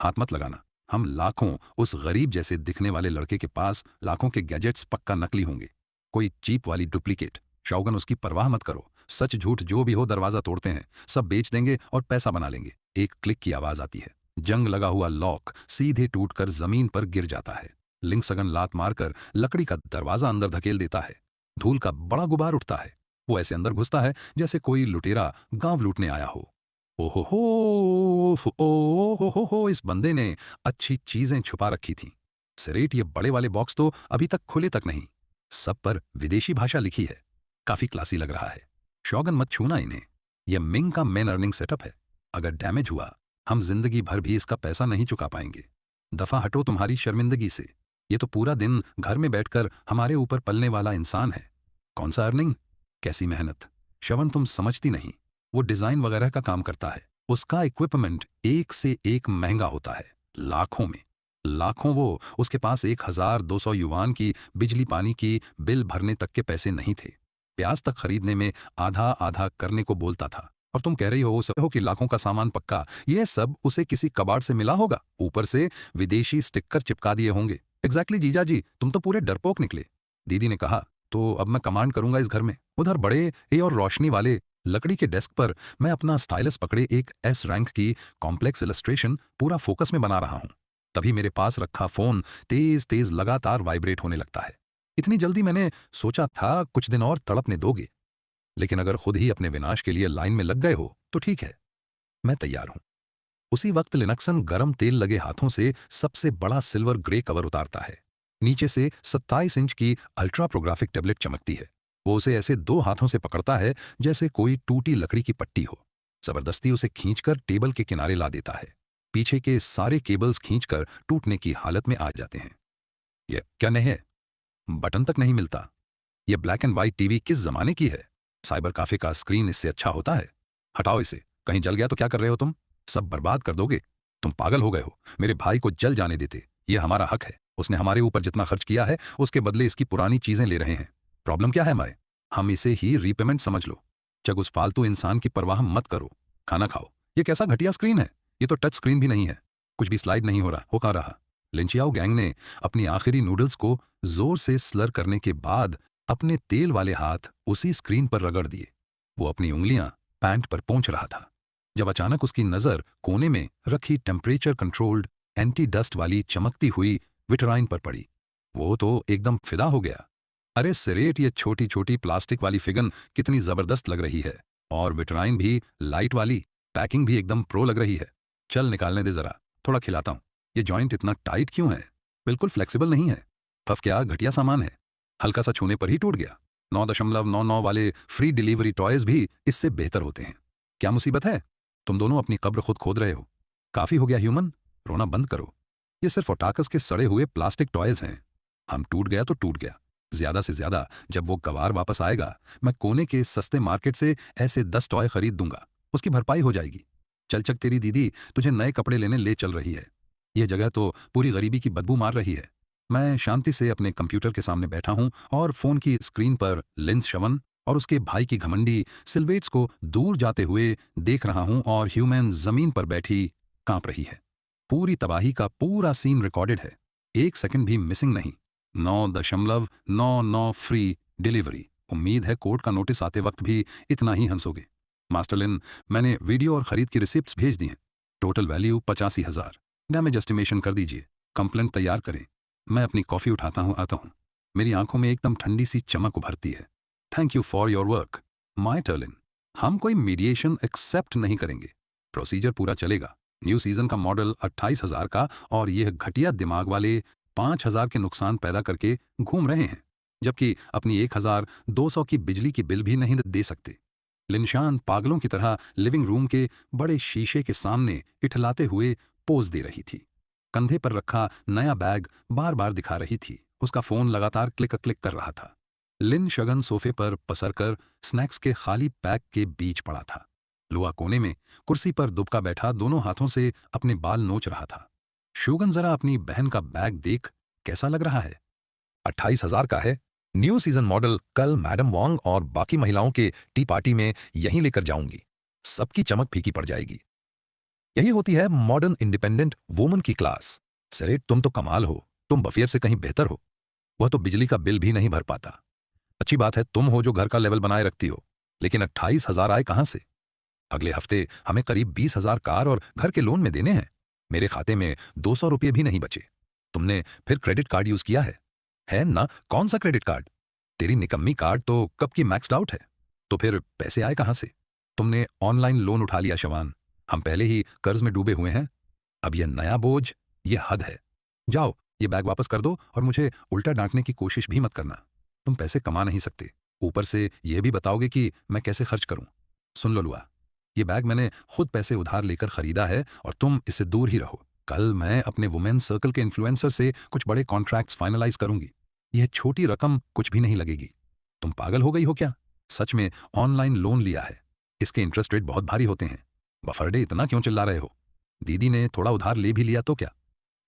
[SPEAKER 1] हाथ मत लगाना। हम लाखों उस गरीब जैसे दिखने वाले लड़के के पास लाखों के गैजेट्स पक्का नकली होंगे। कोई चीप वाली डुप्लीकेट। शौगन, उसकी परवाह मत करो। सच झूठ जो भी हो दरवाजा तोड़ते हैं, सब बेच देंगे और पैसा बना लेंगे। एक क्लिक की आवाज आती है। जंग लगा हुआ लॉक सीधे टूटकर जमीन पर गिर जाता है। लिंग सगन लात मारकर लकड़ी का दरवाजा अंदर धकेल देता है। धूल का बड़ा गुबार उठता है। वो ऐसे अंदर घुसता है जैसे कोई लुटेरा गांव लूटने आया हो। ओहो, इस बंदे ने अच्छी चीजें छुपा रखी थीं। सरेट, ये बड़े वाले बॉक्स तो अभी तक खुले तक नहीं। सब पर विदेशी भाषा लिखी है। काफी क्लासी लग रहा है। शौगन, मत छूना इन्हें। यह मिंग का मेन अर्निंग सेटअप है। अगर डैमेज हुआ, हम जिंदगी भर भी इसका पैसा नहीं चुका पाएंगे। दफा हटो तुम्हारी शर्मिंदगी से। ये तो पूरा दिन घर में बैठकर हमारे ऊपर पलने वाला इंसान है। कौन सा अर्निंग? कैसी मेहनत? श्रवण, तुम समझती नहीं। वो डिजाइन वगैरह का काम करता है। उसका इक्विपमेंट एक से एक महंगा होता है। लाखों में लाखों। वो उसके पास 1200 युवान की बिजली पानी की बिल भरने तक के पैसे नहीं थे। प्याज तक खरीदने में आधा आधा करने को बोलता था। और तुम कह रही हो कि लाखों का सामान पक्का। ये सब उसे किसी कबाड़ से मिला होगा। ऊपर से विदेशी स्टिकर चिपका दिए होंगे। एग्जैक्टली जीजा जी, तुम तो पूरे डरपोक निकले। दीदी ने कहा, तो अब मैं कमांड करूंगा इस घर में। उधर बड़े ए और रोशनी वाले लकड़ी के डेस्क पर मैं अपना स्टाइलस पकड़े एक एस रैंक की कॉम्प्लेक्स इलस्ट्रेशन पूरा फोकस में बना रहा हूं। तभी मेरे पास रखा फोन तेज तेज लगातार वाइब्रेट होने लगता है। इतनी जल्दी? मैंने सोचा था कुछ दिन और तड़पने दोगे, लेकिन अगर खुद ही अपने विनाश के लिए लाइन में लग गए हो तो ठीक है, मैं तैयार हूं। उसी वक्त लिनक्सन गरम तेल लगे हाथों से सबसे बड़ा सिल्वर ग्रे कवर उतारता है। नीचे से 27 इंच की अल्ट्रा प्रोग्राफिक टैबलेट चमकती है। वो उसे ऐसे 2 हाथों से पकड़ता है जैसे कोई टूटी लकड़ी की पट्टी हो। जबरदस्ती उसे खींचकर टेबल के किनारे ला देता है। पीछे के सारे केबल्स खींचकर टूटने की हालत में आ जाते हैं। यह क्या नहीं है? बटन तक नहीं मिलता। यह ब्लैक एंड व्हाइट टीवी किस जमाने की है? साइबर काफे का स्क्रीन इससे अच्छा होता है। हटाओ इसे। कहीं जल गया तो क्या कर रहे हो तुम? सब बर्बाद कर दोगे। तुम पागल हो गए हो। मेरे भाई को जल जाने देते। यह हमारा हक है। उसने हमारे ऊपर जितना खर्च किया है उसके बदले इसकी पुरानी चीजें ले रहे हैं। प्रॉब्लम क्या है माए? हम इसे ही रीपेमेंट समझ लो। जब उस फालतू इंसान की परवाह मत करो। खाना खाओ। ये कैसा घटिया स्क्रीन है? ये तो टच स्क्रीन भी नहीं है। कुछ भी स्लाइड नहीं हो रहा। हो कहाँ रहा? लिंचियाओ गैंग ने अपनी आखिरी नूडल्स को जोर से स्लर करने के बाद अपने तेल वाले हाथ उसी स्क्रीन पर रगड़ दिए। वो अपनी उंगलियां पैंट पर पोंछ रहा था जब अचानक उसकी नजर कोने में रखी टेम्परेचर कंट्रोल्ड एंटी डस्ट वाली चमकती हुई विटराइन पर पड़ी। वो तो एकदम फिदा हो गया। अरे सिरेट, ये छोटी छोटी प्लास्टिक वाली फिगन कितनी जबरदस्त लग रही है, और विट्राइन भी लाइट वाली, पैकिंग भी एकदम प्रो लग रही है। चल निकालने दे जरा, थोड़ा खिलाता हूँ। ये जॉइंट इतना टाइट क्यों है? बिल्कुल फ्लेक्सिबल नहीं है। फफ, क्या घटिया सामान है, हल्का सा छूने पर ही टूट गया। 9.99 वाले फ्री डिलीवरी टॉयज भी इससे बेहतर होते हैं। क्या मुसीबत है? तुम दोनों अपनी कब्र खुद खोद रहे हो। काफी हो गया ह्यूमन, रोना बंद करो। ये सिर्फ ओटाकस के सड़े हुए प्लास्टिक टॉयज हैं। हम टूट गया तो टूट गया। ज्यादा से ज्यादा जब वो गवार वापस आएगा, मैं कोने के सस्ते मार्केट से ऐसे 10 टॉय खरीद दूंगा, उसकी भरपाई हो जाएगी। चल चक, तेरी दीदी तुझे नए कपड़े लेने ले चल रही है। यह जगह तो पूरी गरीबी की बदबू मार रही है। मैं शांति से अपने कंप्यूटर के सामने बैठा हूं और फोन की स्क्रीन पर लिंस शवन और उसके भाई की घमंडी सिल्वेट्स को दूर जाते हुए देख रहा हूं, और ह्यूमन जमीन पर बैठी कांप रही है। पूरी तबाही का पूरा सीन रिकॉर्डेड है, एक सेकंड भी मिसिंग नहीं। 9.99 फ्री डिलीवरी। उम्मीद है कोर्ट का नोटिस आते वक्त भी इतना ही हंसोगे। मास्टर लिन, मैंने वीडियो और खरीद की रिसिप्ट्स भेज दी हैं। Total value 85,000। डैमेज एस्टिमेशन कर दीजिए, कंप्लेंट तैयार करें। मैं अपनी कॉफी उठाता हूँ, आता हूँ। मेरी आंखों में एकदम ठंडी सी चमक उभरती है। Thank you for your work my Turlin. हम कोई मीडिएशन एक्सेप्ट नहीं करेंगे, प्रोसीजर पूरा चलेगा। न्यू सीजन का मॉडल 28,000 का, और यह घटिया दिमाग वाले 5,000 के नुकसान पैदा करके घूम रहे हैं, जबकि अपनी 1,200 की बिजली की बिल भी नहीं दे सकते। लिनशान पागलों की तरह लिविंग रूम के बड़े शीशे के सामने इठलाते हुए पोज दे रही थी। कंधे पर रखा नया बैग बार बार दिखा रही थी। उसका फोन लगातार क्लिक क्लिक कर रहा था। लिन शगन सोफे पर पसरकर स्नैक्स के खाली पैक के बीच पड़ा था। लुआ कोने में कुर्सी पर दुबका बैठा दोनों हाथों से अपने बाल नोच रहा था। शोगन जरा अपनी बहन का बैग देख, कैसा लग रहा है? 28,000 का है। न्यू सीजन मॉडल कल मैडम वांग और बाकी महिलाओं के टी पार्टी में यहीं लेकर जाऊंगी। सबकी चमक फीकी पड़ जाएगी। यही होती है मॉडर्न इंडिपेंडेंट वुमन की क्लास। सरे, तुम तो कमाल हो, तुम बफियर से कहीं बेहतर हो। वह तो बिजली का बिल भी नहीं भर पाता। अच्छी बात है तुम हो जो घर का लेवल बनाए रखती हो, लेकिन 28,000 आए कहां से? अगले हफ्ते हमें करीब 20,000 कार और घर के लोन में देने हैं। मेरे खाते में 200 रुपये भी नहीं बचे। तुमने फिर क्रेडिट कार्ड यूज किया है ना? कौन सा क्रेडिट कार्ड? तेरी निकम्मी कार्ड तो कब की मैक्स्ड आउट है। तो फिर पैसे आए कहां से? तुमने ऑनलाइन लोन उठा लिया शवान। हम पहले ही कर्ज में डूबे हुए हैं। अब यह नया बोझ, यह हद है। जाओ, ये बैग वापस कर दो और मुझे उल्टा डांटने की कोशिश भी मत करना। तुम पैसे कमा नहीं सकते, ऊपर से यह भी बताओगे कि मैं कैसे खर्च करूं। सुन लो लुआ, ये बैग मैंने खुद पैसे उधार लेकर खरीदा है और तुम इससे दूर ही रहो। कल मैं अपने वुमेन सर्कल के इन्फ्लुएंसर से कुछ बड़े कॉन्ट्रैक्ट्स फाइनलाइज करूंगी। यह छोटी रकम कुछ भी नहीं लगेगी। तुम पागल हो गई हो क्या? सच में ऑनलाइन लोन लिया है, इसके इंटरेस्ट रेट बहुत भारी होते हैं। बफरडे, इतना क्यों चिल्ला रहे हो? दीदी ने थोड़ा उधार ले भी लिया तो क्या?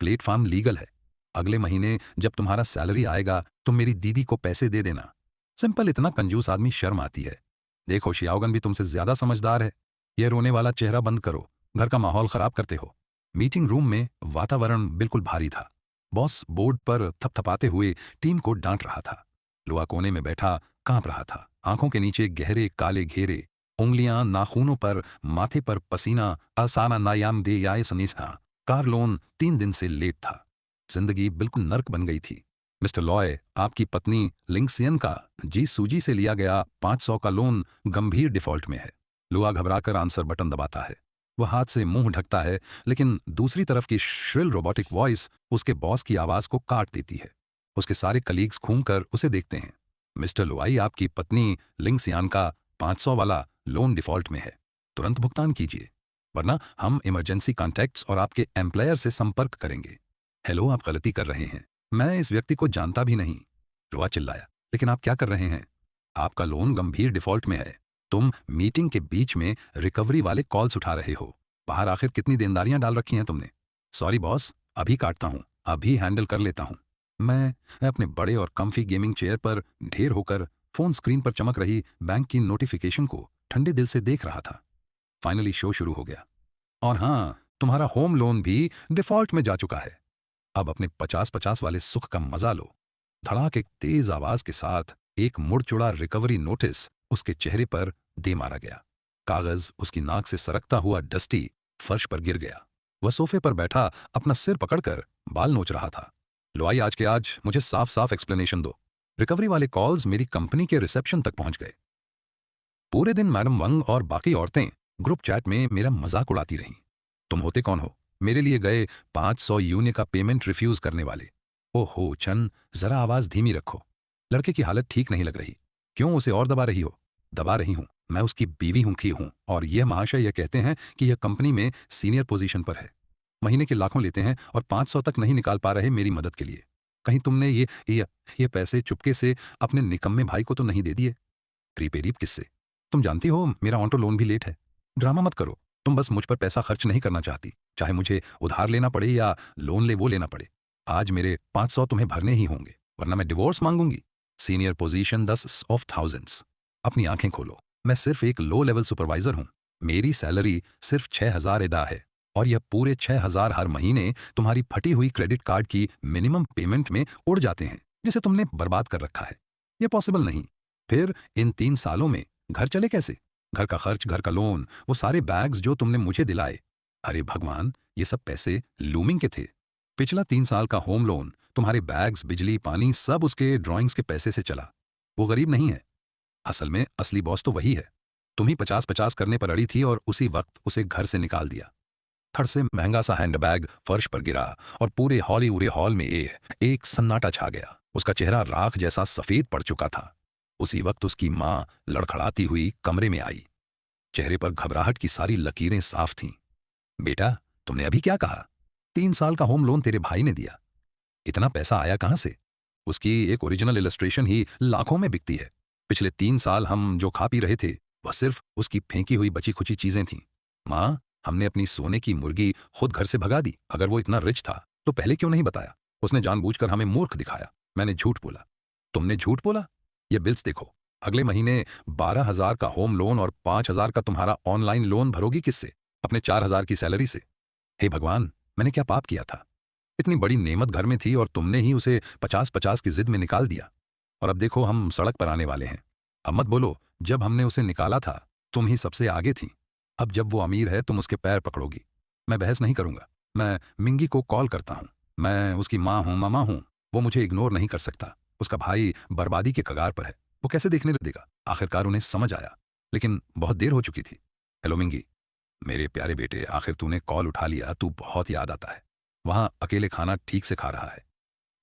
[SPEAKER 1] प्लेटफॉर्म लीगल है। अगले महीने जब तुम्हारा सैलरी आएगा तुम मेरी दीदी को पैसे दे देना। सिंपल। इतना कंजूस आदमी शर्म आती है। देखो, शियाओगन भी तुमसे ज्यादा समझदार है। यह रोने वाला चेहरा बंद करो, घर का माहौल खराब करते हो। मीटिंग रूम में वातावरण बिल्कुल भारी था। बॉस बोर्ड पर थपथपाते हुए टीम को डांट रहा था। लुआ कोने में बैठा कांप रहा था। आंखों के नीचे गहरे काले घेरे, उंगलियां नाखूनों पर, माथे पर पसीना। असामा नायाम दे याय सनीसा। कार लोन 3 दिन से लेट था। जिंदगी बिल्कुल नर्क बन गई थी। मिस्टर लॉय, आपकी पत्नी लिंगसियन का जी सूजी से लिया गया 500 का लोन गंभीर डिफॉल्ट में है। लुआ घबराकर आंसर बटन दबाता है। वह हाथ से मुंह ढकता है, लेकिन दूसरी तरफ की श्रिल रोबोटिक वॉइस उसके बॉस की आवाज को काट देती है। उसके सारे कलीग्स घूमकर उसे देखते हैं। मिस्टर लुआई, आपकी पत्नी लिंगसियान का 500 वाला लोन डिफॉल्ट में है। तुरंत भुगतान कीजिए, वरना हम इमरजेंसी कॉन्टैक्ट्स और आपके एम्प्लॉयर से संपर्क करेंगे। हेलो, आप गलती कर रहे हैं। मैं इस व्यक्ति को जानता भी नहीं। लुआ चिल्लाया। लेकिन आप क्या कर रहे हैं? आपका लोन गंभीर डिफॉल्ट में है। तुम मीटिंग के बीच में रिकवरी वाले कॉल्स उठा रहे हो। बाहर आखिर कितनी देनदारियां डाल रखी हैं तुमने? सॉरी बॉस, अभी काटता हूं, अभी हैंडल कर लेता हूं। मैं अपने बड़े और कम्फी गेमिंग चेयर पर ढेर होकर फोन स्क्रीन पर चमक रही बैंक की नोटिफिकेशन को ठंडे दिल से देख रहा था। फाइनली शो शुरू हो गया। और हाँ, तुम्हारा होम लोन भी डिफॉल्ट में जा चुका है। अब अपने 50-50 वाले सुख का मजा लो। धड़ाक एक तेज आवाज के साथ एक मुड़चुड़ा रिकवरी नोटिस उसके चेहरे पर दे मारा गया। कागज उसकी नाक से सरकता हुआ डस्टी फर्श पर गिर गया। वह सोफे पर बैठा अपना सिर पकड़कर बाल नोच रहा था। लुआई, आज के आज मुझे साफ साफ एक्सप्लेनेशन दो। रिकवरी वाले कॉल्स मेरी कंपनी के रिसेप्शन तक पहुंच गए। पूरे दिन मैडम वंग और बाकी औरतें ग्रुप चैट में मेरा मजाक उड़ाती रहीं। तुम होते कौन हो? मेरे लिए गए 500 यूने का पेमेंट रिफ्यूज करने वाले। ओहो चन, जरा आवाज धीमी रखो। लड़के की हालत ठीक नहीं लग रही। क्यों उसे और दबा रही हो? दबा रही हूं, मैं उसकी बीवी हूं और यह महाशय यह कहते हैं कि यह कंपनी में सीनियर पोजीशन पर है। महीने के लाखों लेते हैं और 500 तक नहीं निकाल पा रहे मेरी मदद के लिए। कहीं तुमने ये पैसे चुपके से अपने निकम्मे भाई को तो नहीं दे दिए? प्रीपेरीब किससे? तुम जानती हो मेरा ऑटो लोन भी लेट है। ड्रामा मत करो, तुम बस मुझ पर पैसा खर्च नहीं करना चाहती, चाहे मुझे उधार लेना पड़े या लोन वो लेना पड़े। आज मेरे 500 तुम्हें भरने ही होंगे, वरना मैं डिवोर्स मांगूंगी। Senior position 10 of thousands. अपनी आंखें खोलो, मैं सिर्फ एक लो लेवल सुपरवाइजर हूं। मेरी सैलरी सिर्फ 6000 अदा है और यह पूरे 6000 हर महीने तुम्हारी फटी हुई क्रेडिट कार्ड की मिनिमम पेमेंट में उड़ जाते हैं, जिसे तुमने बर्बाद कर रखा है। यह पॉसिबल नहीं। फिर इन 3 सालों में घर चले कैसे? घर का खर्च, घर का लोन, वो सारे बैग्स जो तुमने मुझे दिलाए। अरे भगवान, ये सब पैसे लूमिंग के थे। पिछला 3 साल का होम लोन, तुम्हारे बैग्स, बिजली, पानी सब उसके ड्राइंग्स के पैसे से चला। वो गरीब नहीं है। असल में असली बॉस तो वही है। तुम ही 50-50 करने पर अड़ी थी और उसी वक्त उसे घर से निकाल दिया। थड़ से महंगा सा हैंडबैग फर्श पर गिरा और पूरे हॉलीवुड हॉल में एक सन्नाटा छा गया। उसका चेहरा राख जैसा सफेद पड़ चुका था। उसी वक्त उसकी मां लड़खड़ाती हुई कमरे में आई। चेहरे पर घबराहट की सारी लकीरें साफ थीं। बेटा, तुमने अभी क्या कहा? 3 साल का होम लोन तेरे भाई ने दिया। इतना पैसा आया कहां से? उसकी एक ओरिजिनल इलस्ट्रेशन ही लाखों में बिकती है। पिछले 3 साल हम जो खा पी रहे थे वह सिर्फ उसकी फेंकी हुई बची खुची चीजें थीं। मां, हमने अपनी सोने की मुर्गी खुद घर से भगा दी। अगर वो इतना रिच था तो पहले क्यों नहीं बताया? उसने जानबूझकर हमें मूर्ख दिखाया। मैंने झूठ बोला। तुमने झूठ बोला? ये बिल्स देखो। अगले महीने 12,000 का होम लोन और 5,000 का तुम्हारा ऑनलाइन लोन भरोगी किससे? अपने 4,000 की सैलरी से। हे भगवान, मैंने क्या पाप किया था? इतनी बड़ी नेमत घर में थी और तुमने ही उसे 50-50 की जिद में निकाल दिया। और अब देखो हम सड़क पर आने वाले हैं। अब मत बोलो, जब हमने उसे निकाला था तुम ही सबसे आगे थी। अब जब वो अमीर है तुम उसके पैर पकड़ोगी। मैं बहस नहीं करूंगा। मैं मिंगी को कॉल करता हूं। मैं उसकी मां हूं, मामा हूं। वो मुझे इग्नोर नहीं कर सकता। उसका भाई बर्बादी के कगार पर है। वो कैसे देखने देगा? आखिरकार उन्हें समझ आया, लेकिन बहुत देर हो चुकी थी। हेलो मिंगी, मेरे प्यारे बेटे, आखिर तूने कॉल उठा लिया। तू बहुत याद आता है। वहां अकेले खाना ठीक से खा रहा है।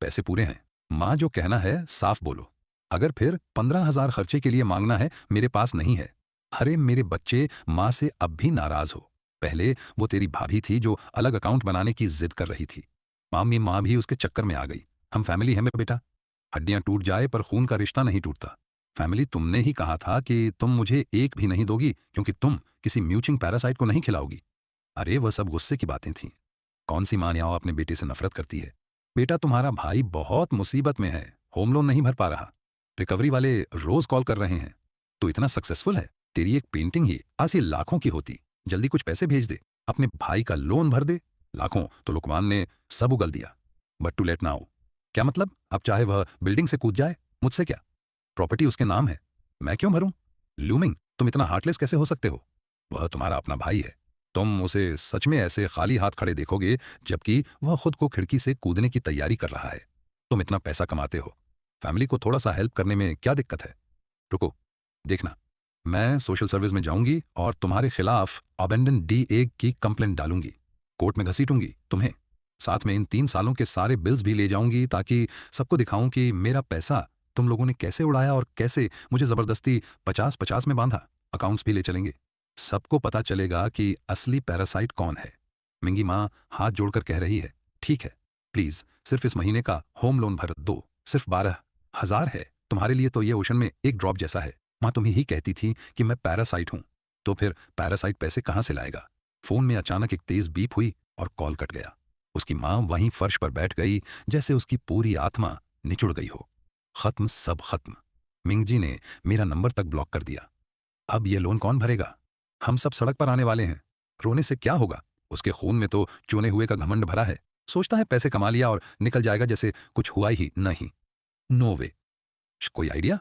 [SPEAKER 1] पैसे पूरे हैं। मां जो कहना है साफ बोलो। अगर फिर 15,000 खर्चे के लिए मांगना है, मेरे पास नहीं है। अरे मेरे बच्चे, मां से अब भी नाराज हो। पहले वो तेरी भाभी थी जो अलग अकाउंट बनाने की जिद कर रही थी। मां भी उसके चक्कर में आ गई। हम फैमिली है मेरे बेटा। हड्डियां टूट जाए पर खून का रिश्ता नहीं टूटता। फैमिली, तुमने ही कहा था कि तुम मुझे एक भी नहीं दोगी क्योंकि तुम किसी म्यूचिंग पैरासाइट को नहीं खिलाओगी। अरे वह सब गुस्से की बातें थीं। कौन सी मां यहाँ अपने बेटे से नफरत करती है? बेटा, तुम्हारा भाई बहुत मुसीबत में है। होम लोन नहीं भर पा रहा। रिकवरी वाले रोज कॉल कर रहे हैं। तो इतना सक्सेसफुल है। तेरी एक पेंटिंग ही आज ये लाखों की होती। जल्दी कुछ पैसे भेज दे, अपने भाई का लोन भर दे। लाखों तो लुकमान ने सब उगल दिया। But too late now. क्या मतलब? अब चाहे वह बिल्डिंग से कूद जाए, मुझसे क्या? प्रॉपर्टी उसके नाम है, मैं क्यों भरूं? लूमिंग, तुम इतना हार्टलेस कैसे हो सकते हो? वह तुम्हारा अपना भाई है। तुम उसे सच में ऐसे खाली हाथ खड़े देखोगे जबकि वह खुद को खिड़की से कूदने की तैयारी कर रहा है। तुम इतना पैसा कमाते हो, फैमिली को थोड़ा सा हेल्प करने में क्या दिक्कत है? रुको, देखना, मैं सोशल सर्विस में जाऊंगी और तुम्हारे खिलाफ अबेंडन DA की कंप्लेंट डालूंगी। कोर्ट में घसीटूंगी तुम्हें। साथ में इन 3 सालों के सारे बिल्स भी ले जाऊंगी ताकि सबको दिखाऊं कि मेरा पैसा तुम लोगों ने कैसे उड़ाया और कैसे मुझे जबरदस्ती 50-50 में बांधा। अकाउंट्स भी ले चलेंगे। सबको पता चलेगा कि असली पैरासाइट कौन है। मिंगी माँ हाथ जोड़कर कह रही है, ठीक है, प्लीज सिर्फ इस महीने का होम लोन भर दो। सिर्फ 12,000 है। तुम्हारे लिए तो ये ओशन में एक ड्रॉप जैसा है। माँ तुम्हें ही कहती थी कि मैं पैरासाइट हूं, तो फिर पैरासाइट पैसे कहां से लाएगा? फोन में अचानक एक तेज बीप हुई और कॉल कट गया। उसकी माँ वहीं फर्श पर बैठ गई जैसे उसकी पूरी आत्मा निचुड़ गई हो। खत्म, सब खत्म। मिंगजी ने मेरा नंबर तक ब्लॉक कर दिया। अब ये लोन कौन भरेगा? हम सब सड़क पर आने वाले हैं। रोने से क्या होगा? उसके खून में तो चुने हुए का घमंड भरा है। सोचता है पैसे कमा लिया और निकल जाएगा जैसे कुछ हुआ ही नहीं। नो वे। कोई आइडिया?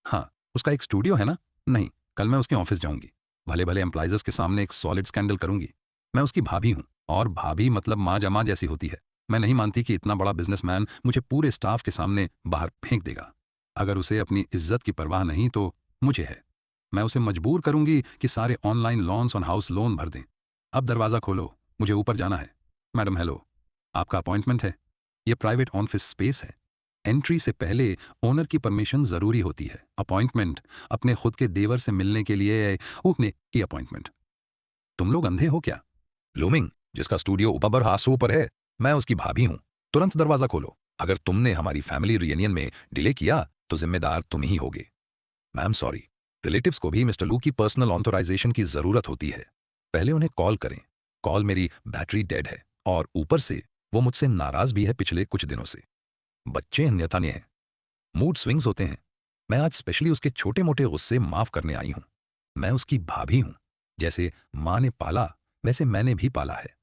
[SPEAKER 1] हाँ, उसका एक स्टूडियो है ना? नहीं, कल मैं उसके ऑफिस जाऊंगी। भले भले एम्प्लॉइजर्स के सामने एक सॉलिड स्कैंडल करूंगी। मैं उसकी भाभी हूं और भाभी मतलब माँ जमा जैसी होती है। मैं नहीं मानती कि इतना बड़ा बिजनेसमैन मुझे पूरे स्टाफ के सामने बाहर फेंक देगा। अगर उसे अपनी इज्जत की परवाह नहीं तो मुझे है। मैं उसे मजबूर करूंगी कि सारे ऑनलाइन लोन्स और हाउस लोन भर दें। अब दरवाज़ा खोलो, मुझे ऊपर जाना है। मैडम हेलो, आपका अपॉइंटमेंट है। ये प्राइवेट ऑफिस स्पेस है। एंट्री से पहले ओनर की परमिशन ज़रूरी होती है। अपॉइंटमेंट अपने खुद के देवर से मिलने के लिए ऊपने की अपॉइंटमेंट। तुम लोग अंधे हो क्या? लूमिंग, जिसका स्टूडियो ऊपर हाथ से ऊपर है, मैं उसकी भाभी हूं। तुरंत दरवाजा खोलो। अगर तुमने हमारी फैमिली रियूनियन में डिले किया तो जिम्मेदार तुम ही होगे। मैम सॉरी, रिलेटिव्स को भी मिस्टर लू की पर्सनल ऑथराइजेशन की जरूरत होती है। पहले उन्हें कॉल करें। कॉल मेरी बैटरी डेड है और ऊपर से वो मुझसे नाराज भी है पिछले कुछ दिनों से। बच्चे अन्यथा नहीं हैं, मूड स्विंग्स होते हैं। मैं आज स्पेशली उसके छोटे मोटे गुस्से माफ करने आई हूं। मैं उसकी भाभी हूं। जैसे माँ ने पाला वैसे मैंने भी पाला है।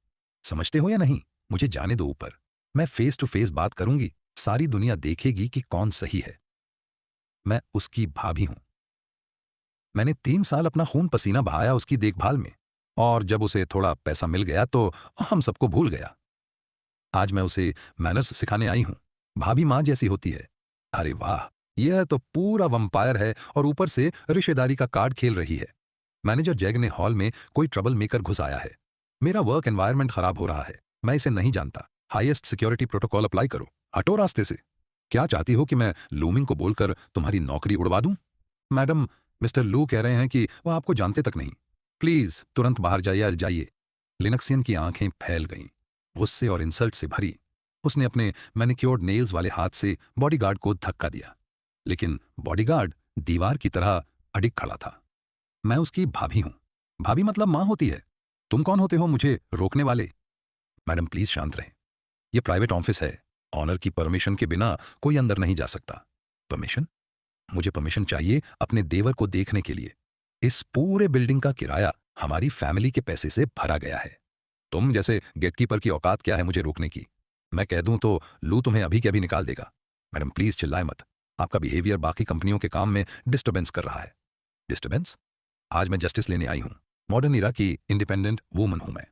[SPEAKER 1] समझते हो या नहीं? मुझे जाने दो ऊपर। मैं फेस टू फेस बात करूंगी, सारी दुनिया देखेगी कि कौन सही है। मैं उसकी भाभी हूं। मैंने 3 साल अपना खून पसीना बहाया उसकी देखभाल में, और जब उसे थोड़ा पैसा मिल गया तो हम सबको भूल गया। आज मैं उसे मैनर्स सिखाने आई हूं। भाभी माँ जैसी होती है। अरे वाह, यह तो पूरा वंपायर है और ऊपर से रिश्तेदारी का कार्ड खेल रही है। मैनेजर जैग ने हॉल में कोई ट्रबल मेकर घुस आया है। मेरा वर्क एनवायरनमेंट खराब हो रहा है। मैं इसे नहीं जानता। हाईएस्ट सिक्योरिटी प्रोटोकॉल अप्लाई करो। हटो रास्ते से। क्या चाहती हो कि मैं लूमिंग को बोलकर तुम्हारी नौकरी उड़वा दूं? मैडम, मिस्टर लू कह रहे हैं कि वह आपको जानते तक नहीं। प्लीज तुरंत बाहर जाइए जाइए। लिनक्सियन की आंखें फैल गईं, गुस्से और इंसल्ट से भरी। उसने अपने मैनिक्योर्ड नेल्स वाले हाथ से बॉडीगार्ड को धक्का दिया, लेकिन बॉडीगार्ड दीवार की तरह अडिग खड़ा था। मैं उसकी भाभी हूं। भाभी मतलब मां होती है। तुम कौन होते हो मुझे रोकने वाले? मैडम प्लीज शांत रहें। यह प्राइवेट ऑफिस है। ऑनर की परमिशन के बिना कोई अंदर नहीं जा सकता। परमिशन? मुझे परमिशन चाहिए अपने देवर को देखने के लिए। इस पूरे बिल्डिंग का किराया हमारी फैमिली के पैसे से भरा गया है। तुम जैसे गेटकीपर की औकात क्या है मुझे रोकने की? मैं कह दूं तो लू तुम्हें अभी के अभी निकाल देगा। मैडम प्लीज चिल्लाए मत। आपका बिहेवियर बाकी कंपनियों के काम में डिस्टर्बेंस कर रहा है। डिस्टर्बेंस? आज मैं जस्टिस लेने आई हूं। मॉडर्न इरा की इंडिपेंडेंट वूमन हूं मैं।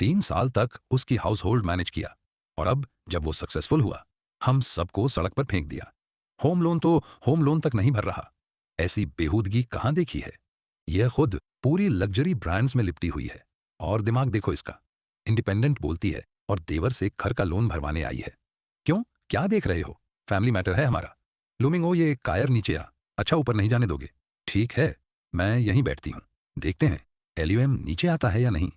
[SPEAKER 1] 3 साल तक उसकी हाउस होल्ड मैनेज किया, और अब जब वो सक्सेसफुल हुआ, हम सबको सड़क पर फेंक दिया। होम लोन तो होम लोन तक नहीं भर रहा। ऐसी बेहूदगी कहां देखी है? यह खुद पूरी लग्जरी ब्रांड्स में लिपटी हुई है। और दिमाग देखो इसका। इंडिपेंडेंट बोलती है और देवर से घर का लोन भरवाने आई है। क्यों? क्या देख रहे हो? फैमिली मैटर है हमारा। लूमिंग ओ, ये कायर नीचे आ। अच्छा, ऊपर नहीं जाने दोगे? ठीक है, मैं यहीं बैठती हूं। देखते हैं एलयूएम नीचे आता है या नहीं।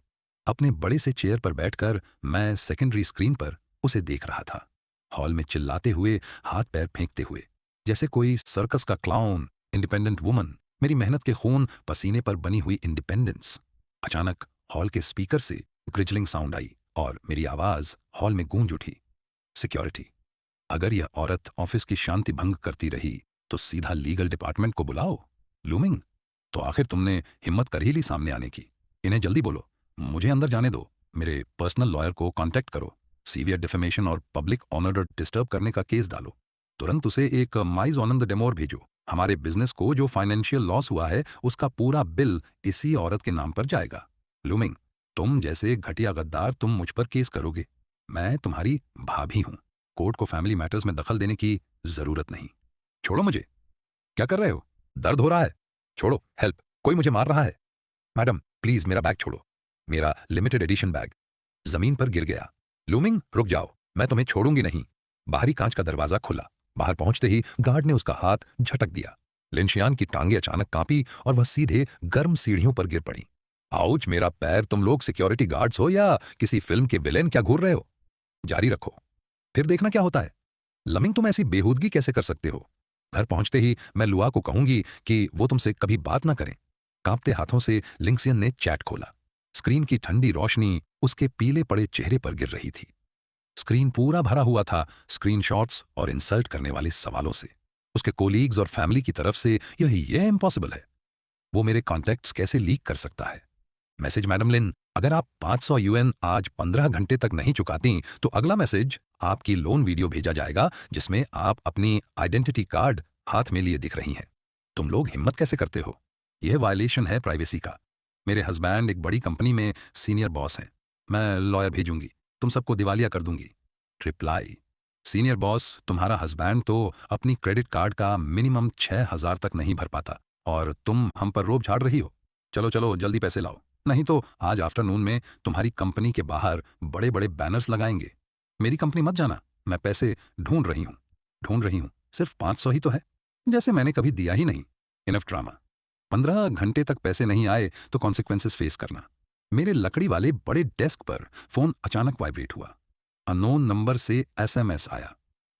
[SPEAKER 1] अपने बड़े से चेयर पर बैठकर मैं सेकेंडरी स्क्रीन पर उसे देख रहा था। हॉल में चिल्लाते हुए, हाथ पैर फेंकते हुए, जैसे कोई सर्कस का क्लाउन। इंडिपेंडेंट वुमन, मेरी मेहनत के खून पसीने पर बनी हुई इंडिपेंडेंस। अचानक हॉल के स्पीकर से ग्रिजलिंग साउंड आई और मेरी आवाज हॉल में गूंज उठी। सिक्योरिटी, अगर यह औरत ऑफिस की शांति भंग करती रही तो सीधा लीगल डिपार्टमेंट को बुलाओ। लूमिंग, तो आखिर तुमने हिम्मत कर ही ली सामने आने की। इन्हें जल्दी बोलो, मुझे अंदर जाने दो। मेरे पर्सनल लॉयर को कांटेक्ट करो। सीवियर डिफेमेशन और पब्लिक ऑनर डिस्टर्ब करने का केस डालो। तुरंत उसे एक माइज ऑनंद डेमोर भेजो। हमारे बिजनेस को जो फाइनेंशियल लॉस हुआ है उसका पूरा बिल इसी औरत के नाम पर जाएगा। लूमिंग, तुम जैसे घटिया गद्दार तुम मुझ पर केस करोगे। मैं तुम्हारी भाभी हूं। कोर्ट को फैमिली मैटर्स में दखल देने की जरूरत नहीं। छोड़ो मुझे। क्या कर रहे हो? दर्द हो रहा है? छोड़ो। हेल्प, कोई मुझे मार रहा है। मैडम प्लीज मेरा बैग छोड़ो। मेरा लिमिटेड एडिशन बैग जमीन पर गिर गया। लूमिंग रुक जाओ, मैं तुम्हें छोड़ूंगी नहीं। बाहरी कांच का दरवाजा खुला। बाहर पहुंचते ही गार्ड ने उसका हाथ झटक दिया। लिनशियान की टांगे अचानक कांपी और वह सीधे गर्म सीढ़ियों पर गिर पड़ी। आउच, मेरा पैर। तुम लोग सिक्योरिटी गार्ड्स हो या किसी फिल्म के विलेन? क्या घूर रहे हो? जारी रखो, फिर देखना क्या होता है। लमिंग, तुम ऐसी बेहूदगी कैसे कर सकते हो? घर पहुंचते ही मैं लुआ को कहूंगी कि वो तुमसे कभी बात ना करें। कांपते हाथों से लिंक्सियन ने चैट खोला। स्क्रीन की ठंडी रोशनी उसके पीले पड़े चेहरे पर गिर रही थी। स्क्रीन पूरा भरा हुआ था स्क्रीनशॉट्स और इंसल्ट करने वाले सवालों से। उसके कोलीग्स और फैमिली की तरफ से यह इम्पॉसिबल है। वो मेरे कॉन्टैक्ट्स कैसे लीक कर सकता है? मैसेज, मैडम लिन, अगर आप 500 यूएन आज 15 घंटे तक नहीं चुकाती तो अगला मैसेज आपकी लोन वीडियो भेजा जाएगा जिसमें आप अपनी आइडेंटिटी कार्ड हाथ में लिए दिख रही हैं। तुम लोग हिम्मत कैसे करते हो? यह वायलेशन है प्राइवेसी का। मेरे हस्बैंड एक बड़ी कंपनी में सीनियर बॉस हैं। मैं लॉयर भेजूंगी, तुम सबको दिवालिया कर दूंगी। रिप्लाई, सीनियर बॉस, तुम्हारा हस्बैंड तो अपनी क्रेडिट कार्ड का मिनिमम 6,000 तक नहीं भर पाता और तुम हम पर रोब झाड़ रही हो। चलो चलो जल्दी पैसे लाओ, नहीं तो आज आफ्टरनून में तुम्हारी कंपनी के बाहर बड़े बड़े बैनर्स लगाएंगे। मेरी कंपनी मत जाना, मैं पैसे ढूंढ रही हूँ, सिर्फ 500 ही तो है, जैसे मैंने कभी दिया ही नहीं। Enough drama. 15 घंटे तक पैसे नहीं आए तो कॉन्सिक्वेंसेस फेस करना। मेरे लकड़ी वाले बड़े डेस्क पर फोन अचानक वाइब्रेट हुआ। अननोन नंबर से एसएमएस आया।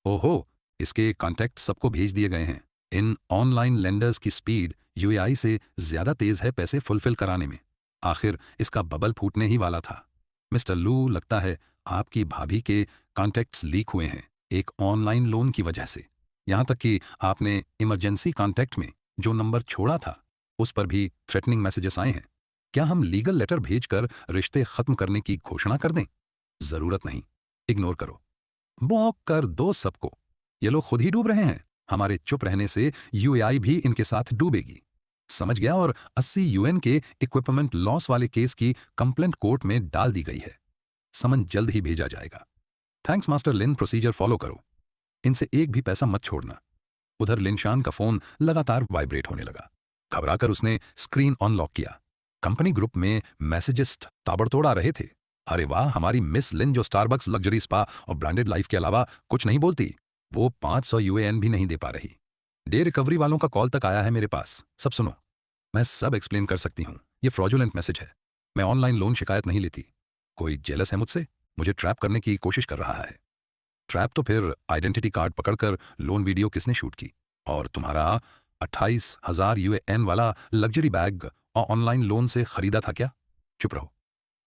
[SPEAKER 1] ओहो, इसके कॉन्टैक्ट सबको भेज दिए गए हैं। इन ऑनलाइन लेंडर्स की स्पीड यूएआई से ज्यादा तेज है पैसे फुलफिल कराने में। आखिर इसका बबल फूटने ही वाला था। मिस्टर लू, लगता है आपकी भाभी के कॉन्टैक्ट्स लीक हुए हैं एक ऑनलाइन लोन की वजह से। यहां तक कि आपने इमरजेंसी कॉन्टैक्ट में जो नंबर छोड़ा था उस पर भी थ्रेटनिंग मैसेजेस आए हैं। क्या हम लीगल लेटर भेजकर रिश्ते खत्म करने की घोषणा कर दें? जरूरत नहीं, इग्नोर करो, ब्लॉक कर दो सबको। ये लोग खुद ही डूब रहे हैं, हमारे चुप रहने से यूएआई भी इनके साथ डूबेगी। समझ गया। और 80 यूएन के इक्विपमेंट लॉस वाले केस की कंप्लेंट कोर्ट में डाल दी गई है। समन जल्द ही भेजा जाएगा। थैंक्स मास्टर लिन, प्रोसीजर फॉलो करो, इनसे एक भी पैसा मत छोड़ना। उधर लिनशान का फोन लगातार वाइब्रेट होने लगा। घबराकर उसने स्क्रीन ऑन लॉक किया। कंपनी ग्रुप में मैसेजेस ताबड़तोड़ आ रहे थे। अरे वाह, हमारी मिस लिन जो स्टारबक्स, लग्जरी स्पा और ब्रांडेड लाइफ के अलावा कुछ नहीं बोलती, वो 500 यूएएन भी नहीं दे पा रही। डे रिकवरी वालों का कॉल तक आया है मेरे पास। सब सुनो, मैं सब एक्सप्लेन कर सकती हूँ। ये फ्रॉडुलेंट मैसेज है। मैं ऑनलाइन लोन शिकायत नहीं लेती। कोई जेलस है मुझसे, मुझे ट्रैप करने की कोशिश कर रहा है। ट्रैप तो फिर आइडेंटिटी कार्ड पकड़कर लोन वीडियो किसने शूट की? और तुम्हारा 28,000 यूएएन वाला लग्जरी बैग और ऑनलाइन लोन से खरीदा था क्या? चुप रहो,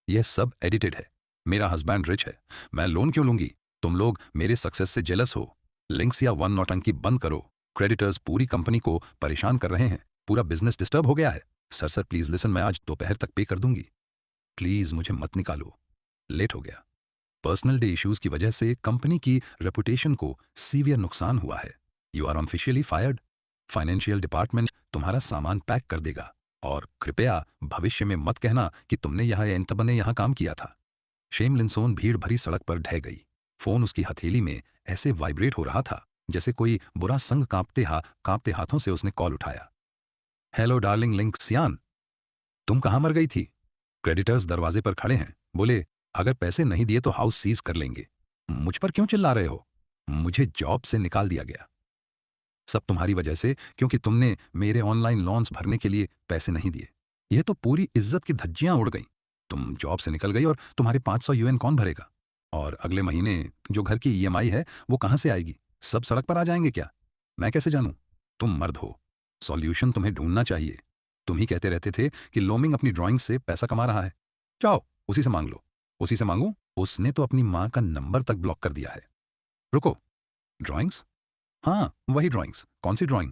[SPEAKER 1] यह सब एडिटेड है। मेरा हस्बैंड रिच है, मैं लोन क्यों लूंगी? तुम लोग मेरे सक्सेस से जेलस हो। लिंक्स या वन नौटंकी बंद करो। क्रेडिटर्स पूरी कंपनी को परेशान कर रहे हैं, पूरा बिजनेस डिस्टर्ब हो गया है। सर प्लीज लिसन, मैं आज दोपहर तक पे कर दूंगी। प्लीज मुझे मत निकालो, लेट हो गया। पर्सनल डे इश्यूज की वजह से कंपनी की रेपुटेशन को सीवियर नुकसान हुआ है। You are officially fired. Financial department तुम्हारा सामान पैक कर देगा। और कृपया भविष्य में मत कहना कि तुमने यहाँ काम किया था। शेम लिंसोन भीड़ भरी सड़क पर ढह गई। फोन उसकी हथेली में ऐसे वाइब्रेट हो रहा था जैसे कोई बुरा संग कांपते हाथों से उसने कॉल उठाया। हेलो डार्लिंग लिंक सियान, तुम कहाँ मर गई थी? क्रेडिटर्स दरवाजे पर खड़े हैं, बोले अगर पैसे नहीं दिए तो हाउस सीज कर लेंगे। मुझ पर क्यों चिल्ला रहे हो? मुझे जॉब से निकाल दिया गया। सब तुम्हारी वजह से, क्योंकि तुमने मेरे ऑनलाइन लोन्स भरने के लिए पैसे नहीं दिए। यह तो पूरी इज्जत की धज्जियां उड़ गईं। तुम जॉब से निकल गई और तुम्हारे 500 यूएन कौन भरेगा? और अगले महीने जो घर की ईएमआई है वो कहां से आएगी? सब सड़क पर आ जाएंगे क्या? मैं कैसे जानूं? तुम मर्द हो, सॉल्यूशन तुम्हें ढूंढना चाहिए। तुम ही कहते रहते थे कि लोमिंग अपनी ड्राइंग से पैसा कमा रहा है। जाओ उसी से मांग लो। उसी से मांगू? उसने तो अपनी मां का नंबर तक ब्लॉक कर दिया है। रुको, ड्राइंग्स? हाँ, वही ड्राइंग्स। कौन सी ड्राइंग?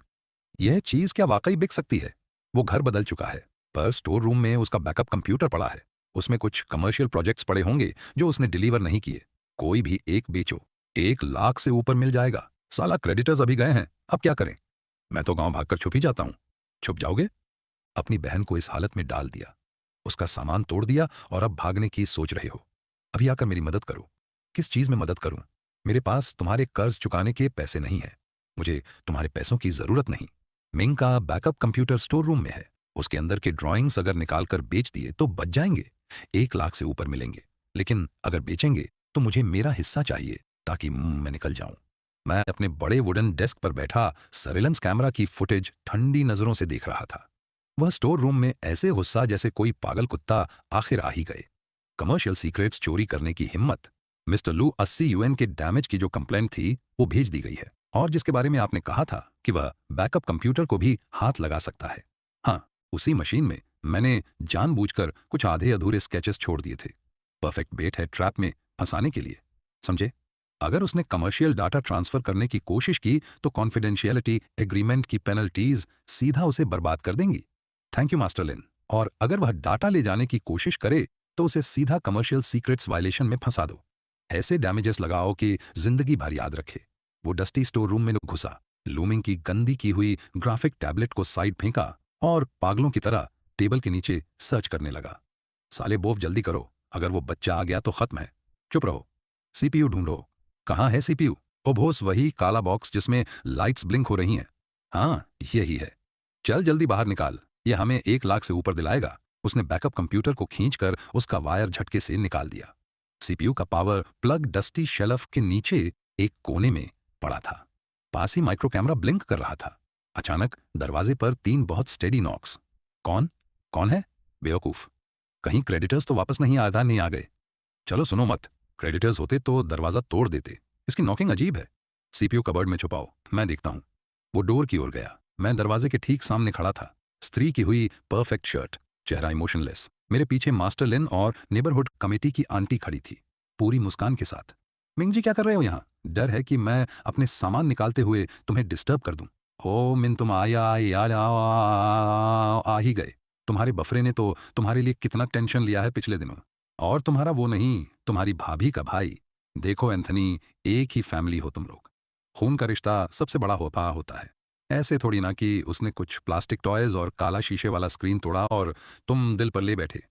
[SPEAKER 1] यह चीज क्या वाकई बिक सकती है? वो घर बदल चुका है, पर स्टोर रूम में उसका बैकअप कंप्यूटर पड़ा है। उसमें कुछ कमर्शियल प्रोजेक्ट्स पड़े होंगे जो उसने डिलीवर नहीं किए। कोई भी एक बेचो, 1 लाख से ऊपर मिल जाएगा। साला क्रेडिटर्स अभी गए हैं, अब क्या करें? मैं तो गांव भागकर छुप ही जाता हूं। छुप जाओगे? अपनी बहन को इस हालत में डाल दिया, उसका सामान तोड़ दिया और अब भागने की सोच रहे हो? अभी आकर मेरी मदद करो। किस चीज में मदद करूं? मेरे पास तुम्हारे कर्ज चुकाने के पैसे नहीं है। मुझे तुम्हारे पैसों की जरूरत नहीं। मिंग का बैकअप कंप्यूटर स्टोर रूम में है। उसके अंदर के ड्राइंग्स अगर निकालकर बेच दिए तो बच जाएंगे, 1 लाख से ऊपर मिलेंगे। लेकिन अगर बेचेंगे तो मुझे मेरा हिस्सा चाहिए ताकि मैं निकल जाऊं। मैं अपने बड़े वुडन डेस्क पर बैठा सर्विलेंस कैमरा की फुटेज ठंडी नजरों से देख रहा था। वह स्टोर रूम में ऐसे गुस्सा जैसे कोई पागल कुत्ता आखिर आ ही गए। कमर्शियल सीक्रेट्स चोरी करने की हिम्मत। मिस्टर लू, 80 यूएन के डैमेज की जो कंप्लेंट थी वो भेज दी गई है, और जिसके बारे में आपने कहा था कि वह बैकअप कंप्यूटर को भी हाथ लगा सकता है। हाँ, उसी मशीन में मैंने जानबूझकर कुछ आधे अधूरे स्केचेस छोड़ दिए थे। परफेक्ट बेट है ट्रैप में फंसाने के लिए, समझे? अगर उसने कमर्शियल डाटा ट्रांसफर करने की कोशिश की तो कॉन्फिडेंशियलिटी एग्रीमेंट की पेनल्टीज सीधा उसे बर्बाद कर देंगी। थैंक यू मास्टर लिन। और अगर वह डाटा ले जाने की कोशिश करे तो उसे सीधा कमर्शियल सीक्रेट्स वायलेशन में फंसा दो। ऐसे डैमेजेस लगाओ कि जिंदगी भर याद रखे। वो डस्टी स्टोर रूम में घुसा, लूमिंग की गंदी की हुई ग्राफिक टैबलेट को साइड फेंका और पागलों की तरह टेबल के नीचे सर्च करने लगा। साले बोफ, जल्दी करो, अगर वो बच्चा आ गया तो खत्म है। चुप रहो, सीपीयू ढूंढो। कहाँ है सीपीयू? ओ भोस, वही काला बॉक्स जिसमें लाइट्स ब्लिंक हो रही हैं। हाँ, यही है। चल जल्दी बाहर निकाल, ये हमें 1 लाख से ऊपर दिलाएगा। उसने बैकअप कंप्यूटर को खींचकर उसका वायर झटके से निकाल दिया। सीपीयू का पावर प्लग डस्टी शेल्फ के नीचे एक कोने में पड़ा था। पास ही माइक्रो कैमरा ब्लिंक कर रहा था। अचानक दरवाजे पर 3 बहुत स्टेडी नॉक्स। कौन कौन है? बेवकूफ, कहीं क्रेडिटर्स तो वापस नहीं आ गए? चलो सुनो मत, क्रेडिटर्स होते तो दरवाजा तोड़ देते। इसकी नॉकिंग अजीब है। सीपीयू कबर्ड में छुपाओ, मैं देखता हूं। वो डोर की ओर गया। मैं दरवाजे के ठीक सामने खड़ा था। स्त्री की हुई परफेक्ट शर्ट, चेहरा इमोशनलेस। मेरे पीछे मास्टर लिन और नेबरहुड कमेटी की आंटी खड़ी थी, पूरी मुस्कान के साथ। मिंग जी, क्या कर रहे हो यहाँ? डर है कि मैं अपने सामान निकालते हुए तुम्हें डिस्टर्ब कर दूं। ओ मिन, तुम आ ही गए। तुम्हारे बफरे ने तो तुम्हारे लिए कितना टेंशन लिया है पिछले दिनों। और तुम्हारा वो नहीं, तुम्हारी भाभी का भाई। देखो एंथनी, एक ही फैमिली हो तुम लोग। खून का रिश्ता सबसे बड़ा होता है। ऐसे थोड़ी ना कि उसने कुछ प्लास्टिक टॉयज और काला शीशे वाला स्क्रीन तोड़ा और तुम दिल पर ले बैठे।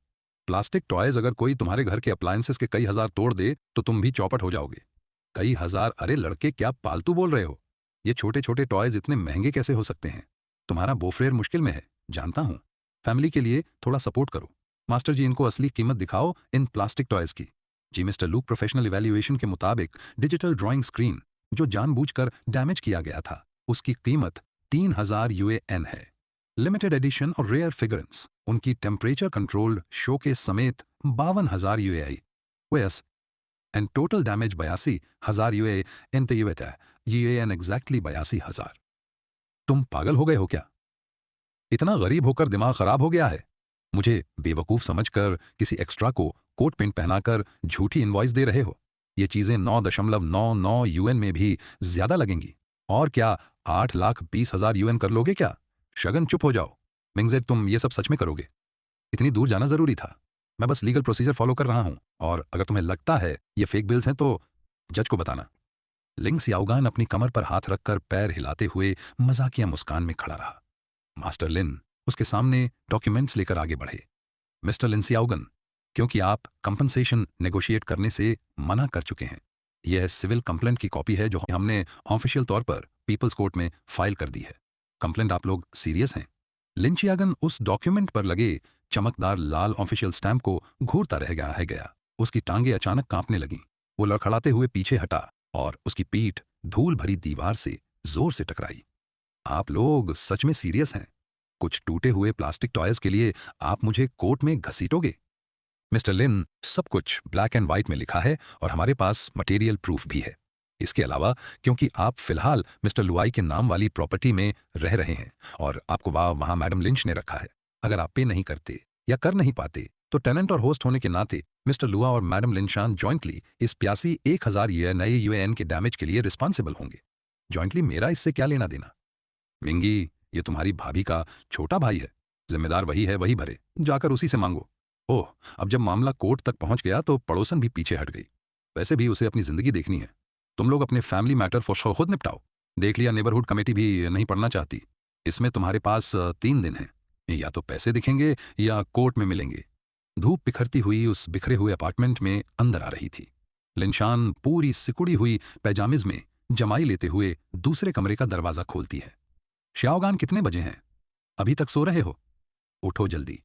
[SPEAKER 1] प्लास्टिक टॉयज अगर कोई तुम्हारे घर के अप्लायंसेस के कई हजार तोड़ दे तो तुम भी चौपट हो जाओगे। कई हजार? अरे लड़के, क्या पालतू बोल रहे हो? ये छोटे छोटे टॉयज इतने महंगे कैसे हो सकते हैं? तुम्हारा बोफ्रेयर मुश्किल में है, जानता हूं। फैमिली के लिए थोड़ा सपोर्ट करो। मास्टर जी, इनको असली कीमत दिखाओ इन प्लास्टिक टॉयज की। जी मिस्टर लूक, प्रोफेशनल इवैल्यूएशन के मुताबिक डिजिटल ड्राइंग स्क्रीन जो जानबूझकर डैमेज किया गया था, उसकी कीमत 3000 यूएन है। लिमिटेड एडिशन और रेयर फिगरेंस उनकी टेम्परेचर कंट्रोल्ड शोकेस समेत 52,000 यूएई वेस and total damage 82,000 UN exactly 82,000। तुम पागल हो गए हो क्या? इतना गरीब होकर दिमाग खराब हो गया है? मुझे बेवकूफ समझकर किसी एक्स्ट्रा को कोट पेंट पहनाकर झूठी इनवॉइस दे रहे हो? ये चीजें 9.99 यूएन में भी ज्यादा लगेंगी। और क्या 8,20,000 यूएन कर लोगे क्या? शगन, चुप हो जाओ। मिंगजेट, तुम ये सब सच में करोगे? इतनी दूर जाना जरूरी था? मैं बस लीगल प्रोसीजर फॉलो कर रहा हूं, और अगर तुम्हें लगता है ये फेक बिल्स हैं तो जज को बताना। लिंग सियाओगान अपनी कमर पर हाथ रखकर पैर हिलाते हुए मजाकिया मुस्कान में खड़ा रहा। मास्टर लिन उसके सामने डॉक्यूमेंट्स लेकर आगे बढ़े। मिस्टर लिन सियाओगन, क्योंकि आप कंपनसेशन नेगोशिएट करने से मना कर चुके हैं, यह सिविल कंप्लेंट की कॉपी है जो हमने ऑफिशियल तौर पर पीपल्स कोर्ट में फाइल कर दी है। कंप्लेंट आप लोग सीरियस हैं? लिंचियागन उस डॉक्यूमेंट पर लगे चमकदार लाल ऑफिशियल स्टैंप को घूरता रह गया। उसकी टांगे अचानक कांपने लगीं। वो लड़खड़ाते हुए पीछे हटा और उसकी पीठ धूल भरी दीवार से जोर से टकराई। आप लोग सच में सीरियस हैं? कुछ टूटे हुए प्लास्टिक टॉयज के लिए आप मुझे कोर्ट में घसीटोगे? मिस्टर लिन, सब कुछ ब्लैक एंड व्हाइट में लिखा है और हमारे पास मटेरियल प्रूफ भी है। इसके अलावा, क्योंकि आप फिलहाल मिस्टर लुआई के नाम वाली प्रॉपर्टी में रह रहे हैं और आपको वहां मैडम लिंच ने रखा है, अगर आप पे नहीं करते या कर नहीं पाते तो टेनेंट और होस्ट होने के नाते मिस्टर लुआ और मैडम लिंशान जॉइंटली इस प्यासी 1,000 नए यूएन के डैमेज के लिए रिस्पॉन्सिबल होंगे। जॉइंटली मेरा इससे क्या लेना देना? मिंगी, ये तुम्हारी भाभी का छोटा भाई है, जिम्मेदार वही है, वही भरे। जाकर उसी से मांगो। ओह, अब जब मामला कोर्ट तक पहुंच गया तो पड़ोसन भी पीछे हट गई। वैसे भी उसे अपनी जिंदगी देखनी है। तुम लोग अपने फैमिली मैटर फॉर खुद निपटाओ। देख लिया, नेबरहुड कमेटी भी नहीं पढ़ना चाहती। इसमें तुम्हारे पास 3 दिन हैं, या तो पैसे दिखेंगे या कोर्ट में मिलेंगे। धूप बिखरती हुई उस बिखरे हुए अपार्टमेंट में अंदर आ रही थी। लिंशान पूरी सिकुड़ी हुई पैजामिज में जमाई लेते हुए दूसरे कमरे का दरवाजा खोलती है। श्याओगान, कितने बजे हैं? अभी तक सो रहे हो? उठो जल्दी,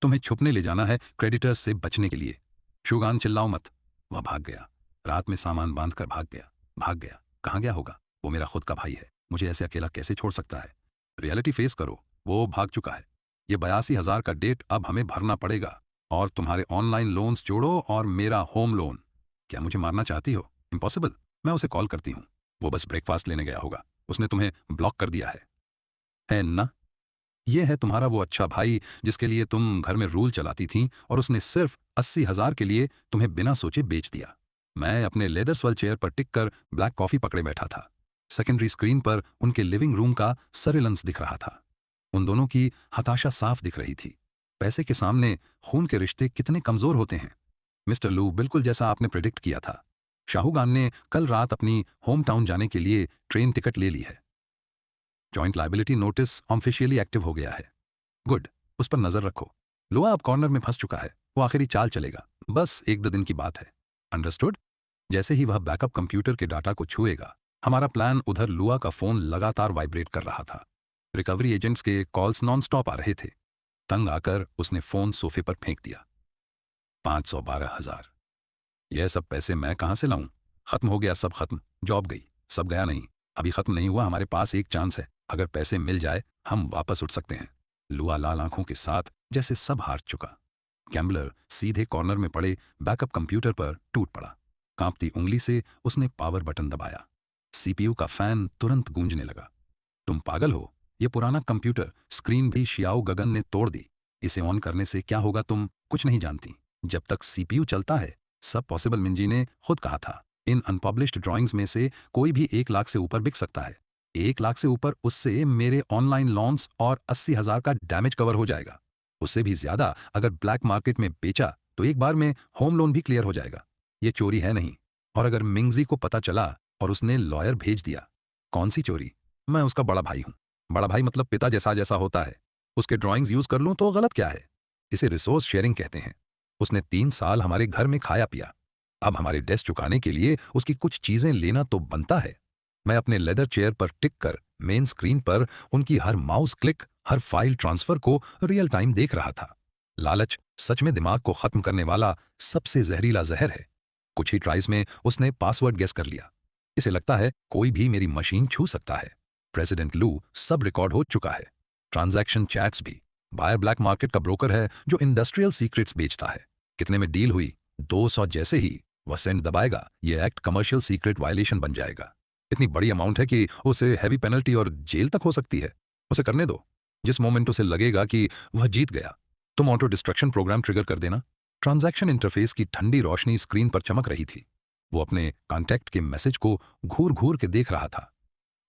[SPEAKER 1] तुम्हें छुपने ले जाना है क्रेडिटर्स से बचने के लिए। शुगान, चिल्लाओ मत। वह भाग गया। रात में सामान बांधकर भाग गया। कहाँ गया होगा? वो मेरा खुद का भाई है, मुझे ऐसे अकेला कैसे छोड़ सकता है? रियलिटी फेस करो, वो भाग चुका है। ये 82,000 का डेट अब हमें भरना पड़ेगा, और तुम्हारे ऑनलाइन लोन्स जोड़ो और मेरा होम लोन। क्या मुझे मारना चाहती हो? इम्पॉसिबल। मैं उसे कॉल करती हूँ, वो बस ब्रेकफास्ट लेने गया होगा। उसने तुम्हें ब्लॉक कर दिया है ना? ये है तुम्हारा वो अच्छा भाई जिसके लिए तुम घर में रूल चलाती थीं, और उसने सिर्फ 80,000 के लिए तुम्हें बिना सोचे बेच दिया। मैं अपने लेदर स्वेल चेयर पर टिक कर ब्लैक कॉफी पकड़े बैठा था। सेकेंडरी स्क्रीन पर उनके लिविंग रूम का सर्विलेंस दिख रहा था। उन दोनों की हताशा साफ दिख रही थी। पैसे के सामने खून के रिश्ते कितने कमजोर होते हैं। मिस्टर लू, बिल्कुल जैसा आपने प्रेडिक्ट किया था, शाहूगान ने कल रात अपनी होम टाउन जाने के लिए ट्रेन टिकट ले ली है। Joint liability notice officially active हो गया है। गुड, उस पर नजर रखो। लुआ अब कॉर्नर में फंस चुका है, वो आखिरी चाल चलेगा। बस 1-2 दिन की बात है। अंडरस्टूड? जैसे ही वह बैकअप कंप्यूटर के डाटा को छुएगा, हमारा प्लान उधर लुआ का फोन लगातार वाइब्रेट कर रहा था। रिकवरी एजेंट्स के कॉल्स नॉनस्टॉप आ रहे थे। तंग आकर उसने फोन सोफे पर फेंक दिया। 512,000। यह सब पैसे मैं कहां से लाऊं? खत्म हो गया, सब खत्म। जॉब गई, सब गया नहीं। अभी खत्म नहीं हुआ, हमारे पास एक चांस है। अगर पैसे मिल जाए हम वापस उठ सकते हैं। लुआ लाल आंखों के साथ जैसे सब हार चुका। गैम्बलर सीधे कॉर्नर में पड़े बैकअप कंप्यूटर पर टूट पड़ा। कांपती उंगली से उसने पावर बटन दबाया। सीपीयू का फैन तुरंत गूंजने लगा। तुम पागल हो? ये पुराना कंप्यूटर स्क्रीन भी शियाओ गगन ने तोड़ दी। इसे ऑन करने से क्या होगा तुम कुछ नहीं जानती। जब तक सीपीयू चलता है सब पॉसिबल। मिंजी ने खुद कहा था, इन अनपब्लिश्ड ड्राइंग्स में से कोई भी 1 लाख से ऊपर बिक सकता है। 1 लाख से ऊपर, उससे मेरे ऑनलाइन लॉन्स और 80,000 का डैमेज कवर हो जाएगा। उससे भी ज्यादा अगर ब्लैक मार्केट में बेचा तो एक बार में होम लोन भी क्लियर हो जाएगा। ये चोरी है नहीं। और अगर मिंगजी को पता चला और उसने लॉयर भेज दिया। कौन सी चोरी? मैं उसका बड़ा भाई हूं। बड़ा भाई मतलब पिता जैसा जैसा होता है। उसके ड्राइंग्स यूज कर लूं तो गलत क्या है? इसे रिसोर्स शेयरिंग कहते हैं। उसने 3 साल हमारे घर में खाया पिया। अब हमारे डेस्क चुकाने के लिए उसकी कुछ चीजें लेना तो बनता है। मैं अपने लेदर चेयर पर टिक कर मेन स्क्रीन पर उनकी हर माउस क्लिक, हर फाइल ट्रांसफर को रियल टाइम देख रहा था। लालच सच में दिमाग को खत्म करने वाला सबसे जहरीला जहर है। कुछ ही ट्राइज में उसने पासवर्ड गेस कर लिया। इसे लगता है कोई भी मेरी मशीन छू सकता है। प्रेसिडेंट लू सब रिकॉर्ड हो चुका है। ट्रांजैक्शन चैट्स भी। बायर ब्लैक मार्केट का ब्रोकर है जो इंडस्ट्रियल सीक्रेट्स बेचता है। कितने में डील हुई? 200। जैसे ही वह सेंड दबाएगा ये एक्ट कमर्शियल सीक्रेट वायलेशन बन जाएगा। इतनी बड़ी अमाउंट है कि उसे हैवी पेनल्टी और जेल तक हो सकती है। उसे करने दो। जिस मोमेंट उसे लगेगा कि वह जीत गया, तुम ऑटो डिस्ट्रक्शन प्रोग्राम ट्रिगर कर देना। ट्रांजैक्शन इंटरफेस की ठंडी रोशनी स्क्रीन पर चमक रही थी। वो अपने कॉन्टैक्ट के मैसेज को घूर घूर के देख रहा था।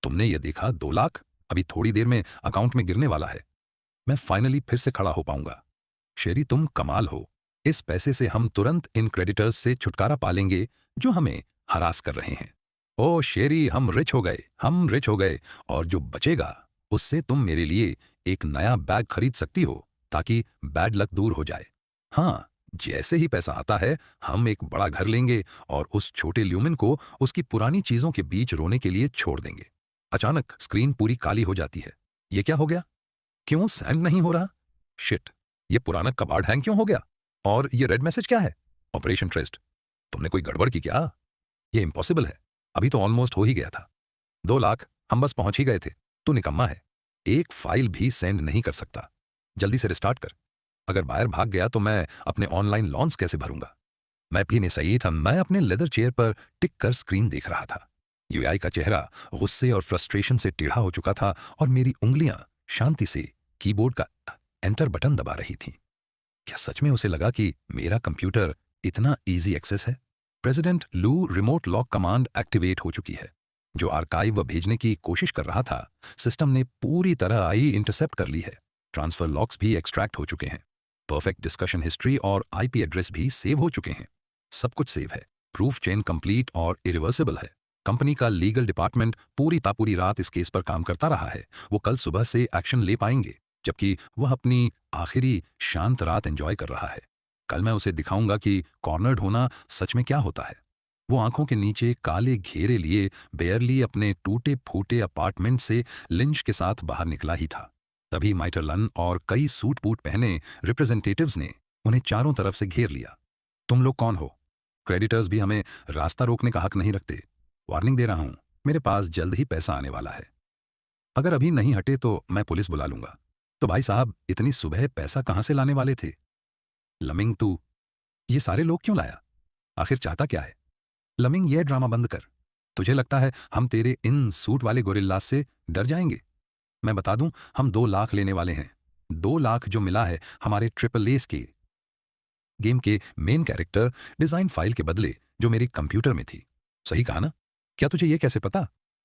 [SPEAKER 1] तुमने ये देखा? 2 लाख अभी थोड़ी देर में अकाउंट में गिरने वाला है। मैं फाइनली फिर से खड़ा हो पाऊंगा। शेरी तुम कमाल हो। इस पैसे से हम तुरंत इन क्रेडिटर्स से छुटकारा पालेंगे जो हमें हरास कर रहे हैं। ओ शेरी, हम रिच हो गए, हम रिच हो गए। और जो बचेगा उससे तुम मेरे लिए एक नया बैग खरीद सकती हो ताकि बैड लक दूर हो जाए। हाँ, जैसे ही पैसा आता है हम एक बड़ा घर लेंगे और उस छोटे ल्यूमिन को उसकी पुरानी चीजों के बीच रोने के लिए छोड़ देंगे। अचानक स्क्रीन पूरी काली हो जाती है। ये क्या हो गया? क्यों सेंड नहीं हो रहा? शिट, ये पुराना कबाड़ हैंग क्यों हो गया? और ये रेड मैसेज क्या है? Operation trace. तुमने कोई गड़बड़ की क्या? ये इम्पॉसिबल है। अभी तो ऑलमोस्ट हो ही गया था। 2 लाख हम बस पहुंच ही गए थे। तू निकम्मा है। एक फाइल भी सेंड नहीं कर सकता। जल्दी से रिस्टार्ट कर। अगर बायर भाग गया तो मैं अपने ऑनलाइन लॉन्स कैसे भरूंगा? मैं भी नहीं सही था। मैं अपने लेदर चेयर पर टिक कर स्क्रीन देख रहा था। यूआई का चेहरा गुस्से और फ्रस्ट्रेशन से टेढ़ा हो चुका था और मेरी उंगलियां शांति से कीबोर्ड का एंटर बटन दबा रही थीं। क्या सच में उसे लगा कि मेरा कंप्यूटर इतना इजी एक्सेस है? प्रेसिडेंट लू रिमोट लॉक कमांड एक्टिवेट हो चुकी है। जो आर्काइव भेजने की कोशिश कर रहा था सिस्टम ने पूरी तरह आई इंटरसेप्ट कर ली है। ट्रांसफर लॉक्स भी एक्सट्रैक्ट हो चुके हैं। परफेक्ट डिस्कशन हिस्ट्री और आईपी एड्रेस भी सेव हो चुके हैं। सब कुछ सेव है। प्रूफ चेन कंप्लीट और इरिवर्सिबल है। कंपनी का लीगल डिपार्टमेंट पूरी रात इस केस पर काम करता रहा है। वो कल सुबह से एक्शन ले पाएंगे, जबकि वह अपनी आखिरी शांत रात एंजॉय कर रहा है। कल मैं उसे दिखाऊंगा कि कॉर्नर्ड होना सच में क्या होता है। वो आंखों के नीचे काले घेरे लिए बेयरली अपने टूटे फूटे अपार्टमेंट से लिंच के साथ बाहर निकला ही था। तभी माइटरलन और कई सूट बूट पहने रिप्रेजेंटेटिव्स ने उन्हें चारों तरफ से घेर लिया। तुम लोग कौन हो? क्रेडिटर्स भी हमें रास्ता रोकने का हक नहीं रखते। वार्निंग दे रहा हूं, मेरे पास जल्द ही पैसा आने वाला है। अगर अभी नहीं हटे तो मैं पुलिस बुला लूंगा। तो भाई साहब, इतनी सुबह पैसा कहां से लाने वाले थे? लमिंग, तू ये सारे लोग क्यों लाया? आखिर चाहता क्या है? लमिंग, ये ड्रामा बंद कर। तुझे लगता है हम तेरे इन सूट वाले गोरिल्लास से डर जाएंगे? मैं बता दूं, हम 2 लाख लेने वाले हैं। 2 लाख जो मिला है हमारे ट्रिपल एस के गेम के मेन कैरेक्टर डिजाइन फाइल के बदले जो मेरी कंप्यूटर में थी। सही कहा ना? क्या तुझे ये कैसे पता?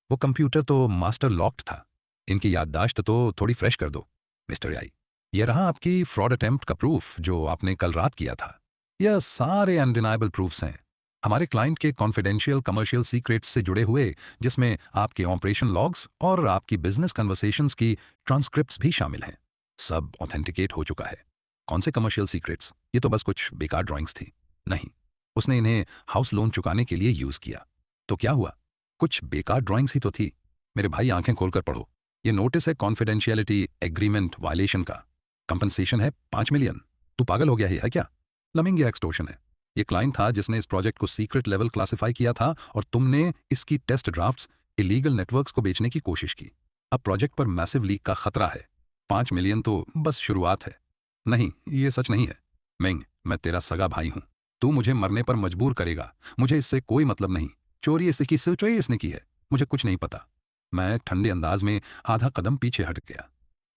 [SPEAKER 1] वो कंप्यूटर तो मास्टर लॉक्ड था। इनकी याददाश्त तो थोड़ी फ्रेश कर दो मिस्टर आई। ये रहा आपकी फ्रॉड अटेम्प्ट का प्रूफ जो आपने कल रात किया था। यह सारे अनडिनाइबल प्रूफ्स हैं हमारे क्लाइंट के कॉन्फिडेंशियल कमर्शियल सीक्रेट्स से जुड़े हुए, जिसमें आपके ऑपरेशन लॉग्स और आपकी बिजनेस कन्वर्सेशंस की ट्रांसक्रिप्ट्स भी शामिल हैं। सब ऑथेंटिकेट हो चुका है। कौन से कमर्शियल सीक्रेट्स? ये तो बस कुछ बेकार ड्राइंग्स थी। नहीं, उसने इन्हें हाउस लोन चुकाने के लिए यूज किया। तो क्या हुआ? कुछ बेकार ड्राइंग्स ही तो थी। मेरे भाई, आंखें खोलकर पढ़ो। ये नोटिस है कॉन्फिडेंशियलिटी एग्रीमेंट वायलेशन का। कंपनसेशन है 5 मिलियन। तू पागल हो गया है क्या? लमिंग, या एक्सटॉर्शन है। ये क्लाइंट था जिसने इस प्रोजेक्ट को सीक्रेट लेवल क्लासिफाई किया था और तुमने इसकी टेस्ट ड्राफ्ट्स इलीगल नेटवर्क्स को बेचने की कोशिश की। अब प्रोजेक्ट पर मैसिव लीक का खतरा है। 5 मिलियन तो बस शुरुआत है। नहीं, ये सच नहीं है। मिंग, मैं तेरा सगा भाई हूं। तू मुझे मरने पर मजबूर करेगा, मुझे इससे कोई मतलब नहीं। चोरी इसने की है, मुझे कुछ नहीं पता। मैं ठंडे अंदाज में आधा कदम पीछे हट गया।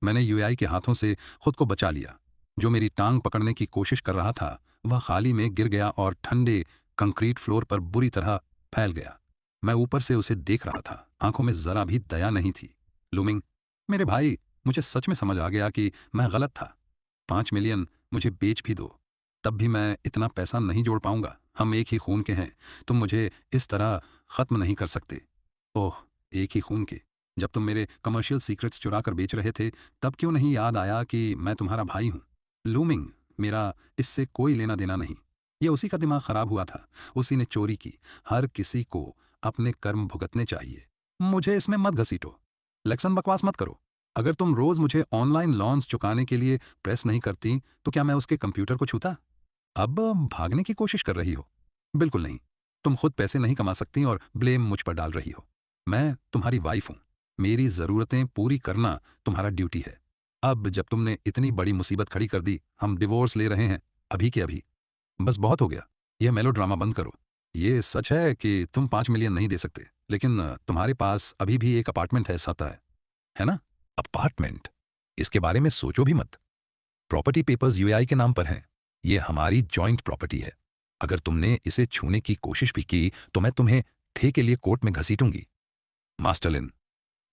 [SPEAKER 1] मैंने यूएआई के हाथों से खुद को बचा लिया। जो मेरी टांग पकड़ने की कोशिश कर रहा था वह खाली में गिर गया और ठंडे कंक्रीट फ्लोर पर बुरी तरह फैल गया। मैं ऊपर से उसे देख रहा था, आंखों में जरा भी दया नहीं थी। लूमिंग, मेरे भाई, मुझे सच में समझ आ गया कि मैं गलत था। 5 मिलियन मुझे बेच भी दो, तब भी मैं इतना पैसा नहीं जोड़ पाऊंगा। हम एक ही खून के हैं, तुम मुझे इस तरह खत्म नहीं कर सकते। ओह, एक ही खून के? जब तुम मेरे कमर्शियल सीक्रेट्स चुरा कर बेच रहे थे तब क्यों नहीं याद आया कि मैं तुम्हारा भाई हूं? लूमिंग, मेरा इससे कोई लेना देना नहीं। ये उसी का दिमाग खराब हुआ था, उसी ने चोरी की। हर किसी को अपने कर्म भुगतने चाहिए, मुझे इसमें मत घसीटो। लेक्सन बकवास मत करो। अगर तुम रोज मुझे ऑनलाइन लॉन्स चुकाने के लिए प्रेस नहीं करती तो क्या मैं उसके कंप्यूटर को छूता? अब भागने की कोशिश कर रही हो? बिल्कुल नहीं। तुम खुद पैसे नहीं कमा सकती और ब्लेम मुझ पर डाल रही हो। मैं तुम्हारी वाइफ हूं। मेरी जरूरतें पूरी करना तुम्हारा ड्यूटी है। अब जब तुमने इतनी बड़ी मुसीबत खड़ी कर दी, हम डिवोर्स ले रहे हैं अभी के अभी। बस बहुत हो गया, यह मेलोड्रामा बंद करो। ये सच है कि तुम 5 मिलियन नहीं दे सकते, लेकिन तुम्हारे पास अभी भी एक अपार्टमेंट है ना? अपार्टमेंट? इसके बारे में सोचो भी मत। प्रॉपर्टी पेपर्स यूएआई के नाम पर हैं। ये हमारी जॉइंट प्रॉपर्टी है। अगर तुमने इसे छूने की कोशिश भी की तो मैं तुम्हें थे के लिए कोर्ट में घसीटूंगी। मास्टर लिन,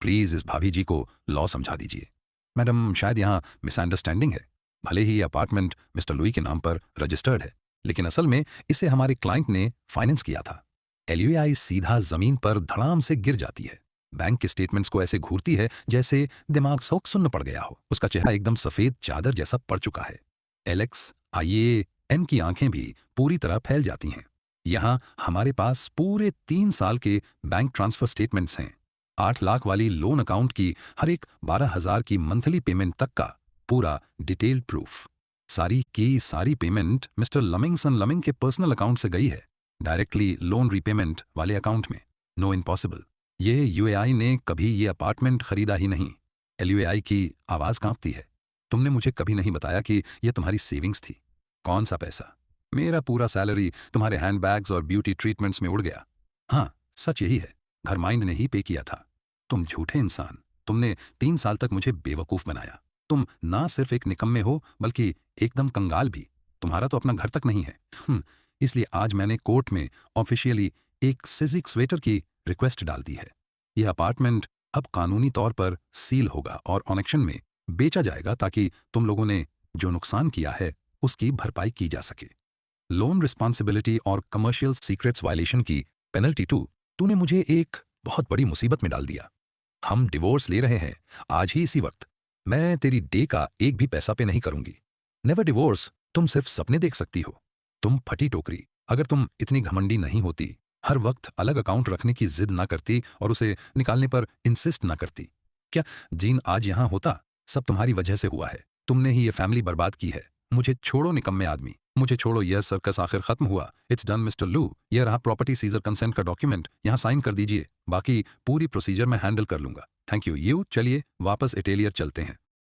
[SPEAKER 1] प्लीज इस भाभी जी को लॉ समझा दीजिए। मैडम, शायद यहाँ मिसअंडरस्टैंडिंग है। भले ही अपार्टमेंट मिस्टर लुई के नाम पर रजिस्टर्ड है, लेकिन असल में इसे हमारे क्लाइंट ने फाइनेंस किया था। एलयूआई सीधा जमीन पर धड़ाम से गिर जाती है। बैंक के स्टेटमेंट्स को ऐसे घूरती है जैसे दिमाग सोख सुन्न पड़ गया हो। उसका चेहरा एकदम सफेद चादर जैसा पड़ चुका है। एलेक्स, आइए, एन की आंखें भी पूरी तरह फैल जाती हैं। यहाँ हमारे पास पूरे 3 साल के बैंक ट्रांसफर स्टेटमेंट्स हैं। 8 लाख वाली लोन अकाउंट की हर एक 12,000 की मंथली पेमेंट तक का पूरा डिटेल्ड प्रूफ। सारी की सारी पेमेंट मिस्टर लमिंगसन लमिंग के पर्सनल अकाउंट से गई है, डायरेक्टली लोन रीपेमेंट वाले अकाउंट में। No impossible. ये यूएआई ने कभी ये अपार्टमेंट खरीदा ही नहीं। एलयूएआई की आवाज कांपती है। तुमने मुझे कभी नहीं बताया कि यह तुम्हारी सेविंग्स थी। कौन सा पैसा? मेरा पूरा सैलरी तुम्हारे हैंडबैग्स और ब्यूटी ट्रीटमेंट्स में उड़ गया। हाँ, सच यही है, घर माइंड ने ही पे किया था। तुम झूठे इंसान, तुमने 3 साल तक मुझे बेवकूफ बनाया। तुम ना सिर्फ एक निकम्मे हो बल्कि एकदम कंगाल भी। तुम्हारा तो अपना घर तक नहीं है। इसलिए आज मैंने कोर्ट में ऑफिशियली एक सिजिक स्वेटर की रिक्वेस्ट डाल दी है। यह अपार्टमेंट अब कानूनी तौर पर सील होगा और ऑनेक्शन में बेचा जाएगा ताकि तुम लोगों ने जो नुकसान किया है उसकी भरपाई की जा सके। लोन रिस्पॉन्सिबिलिटी और कमर्शियल सीक्रेट्स वायलेशन की पेनल्टी 2। तूने मुझे एक बहुत बड़ी मुसीबत में डाल दिया। हम डिवोर्स ले रहे हैं आज ही इसी वक्त। मैं तेरी डे का एक भी पैसा पे नहीं करूंगी। Never divorce. तुम सिर्फ सपने देख सकती हो। तुम फटी टोकरी। अगर तुम इतनी घमंडी नहीं होती, हर वक्त अलग अकाउंट रखने की जिद ना करती और उसे निकालने पर इंसिस्ट ना करती, क्या जीन आज यहां होता? सब तुम्हारी वजह से हुआ है। तुमने ही ये फैमिली बर्बाद की है। मुझे छोड़ो निकम्मे आदमी, मुझे छोड़ो। यह सर्कस आखिर खत्म हुआ। इट्स डन मिस्टर लू। यह रहा प्रॉपर्टी सीजर कंसेंट का डॉक्यूमेंट, यहाँ साइन कर दीजिए। बाकी पूरी प्रोसीजर मैं हैंडल कर लूंगा। Thank you. चलिए वापस एटेलियर चलते हैं।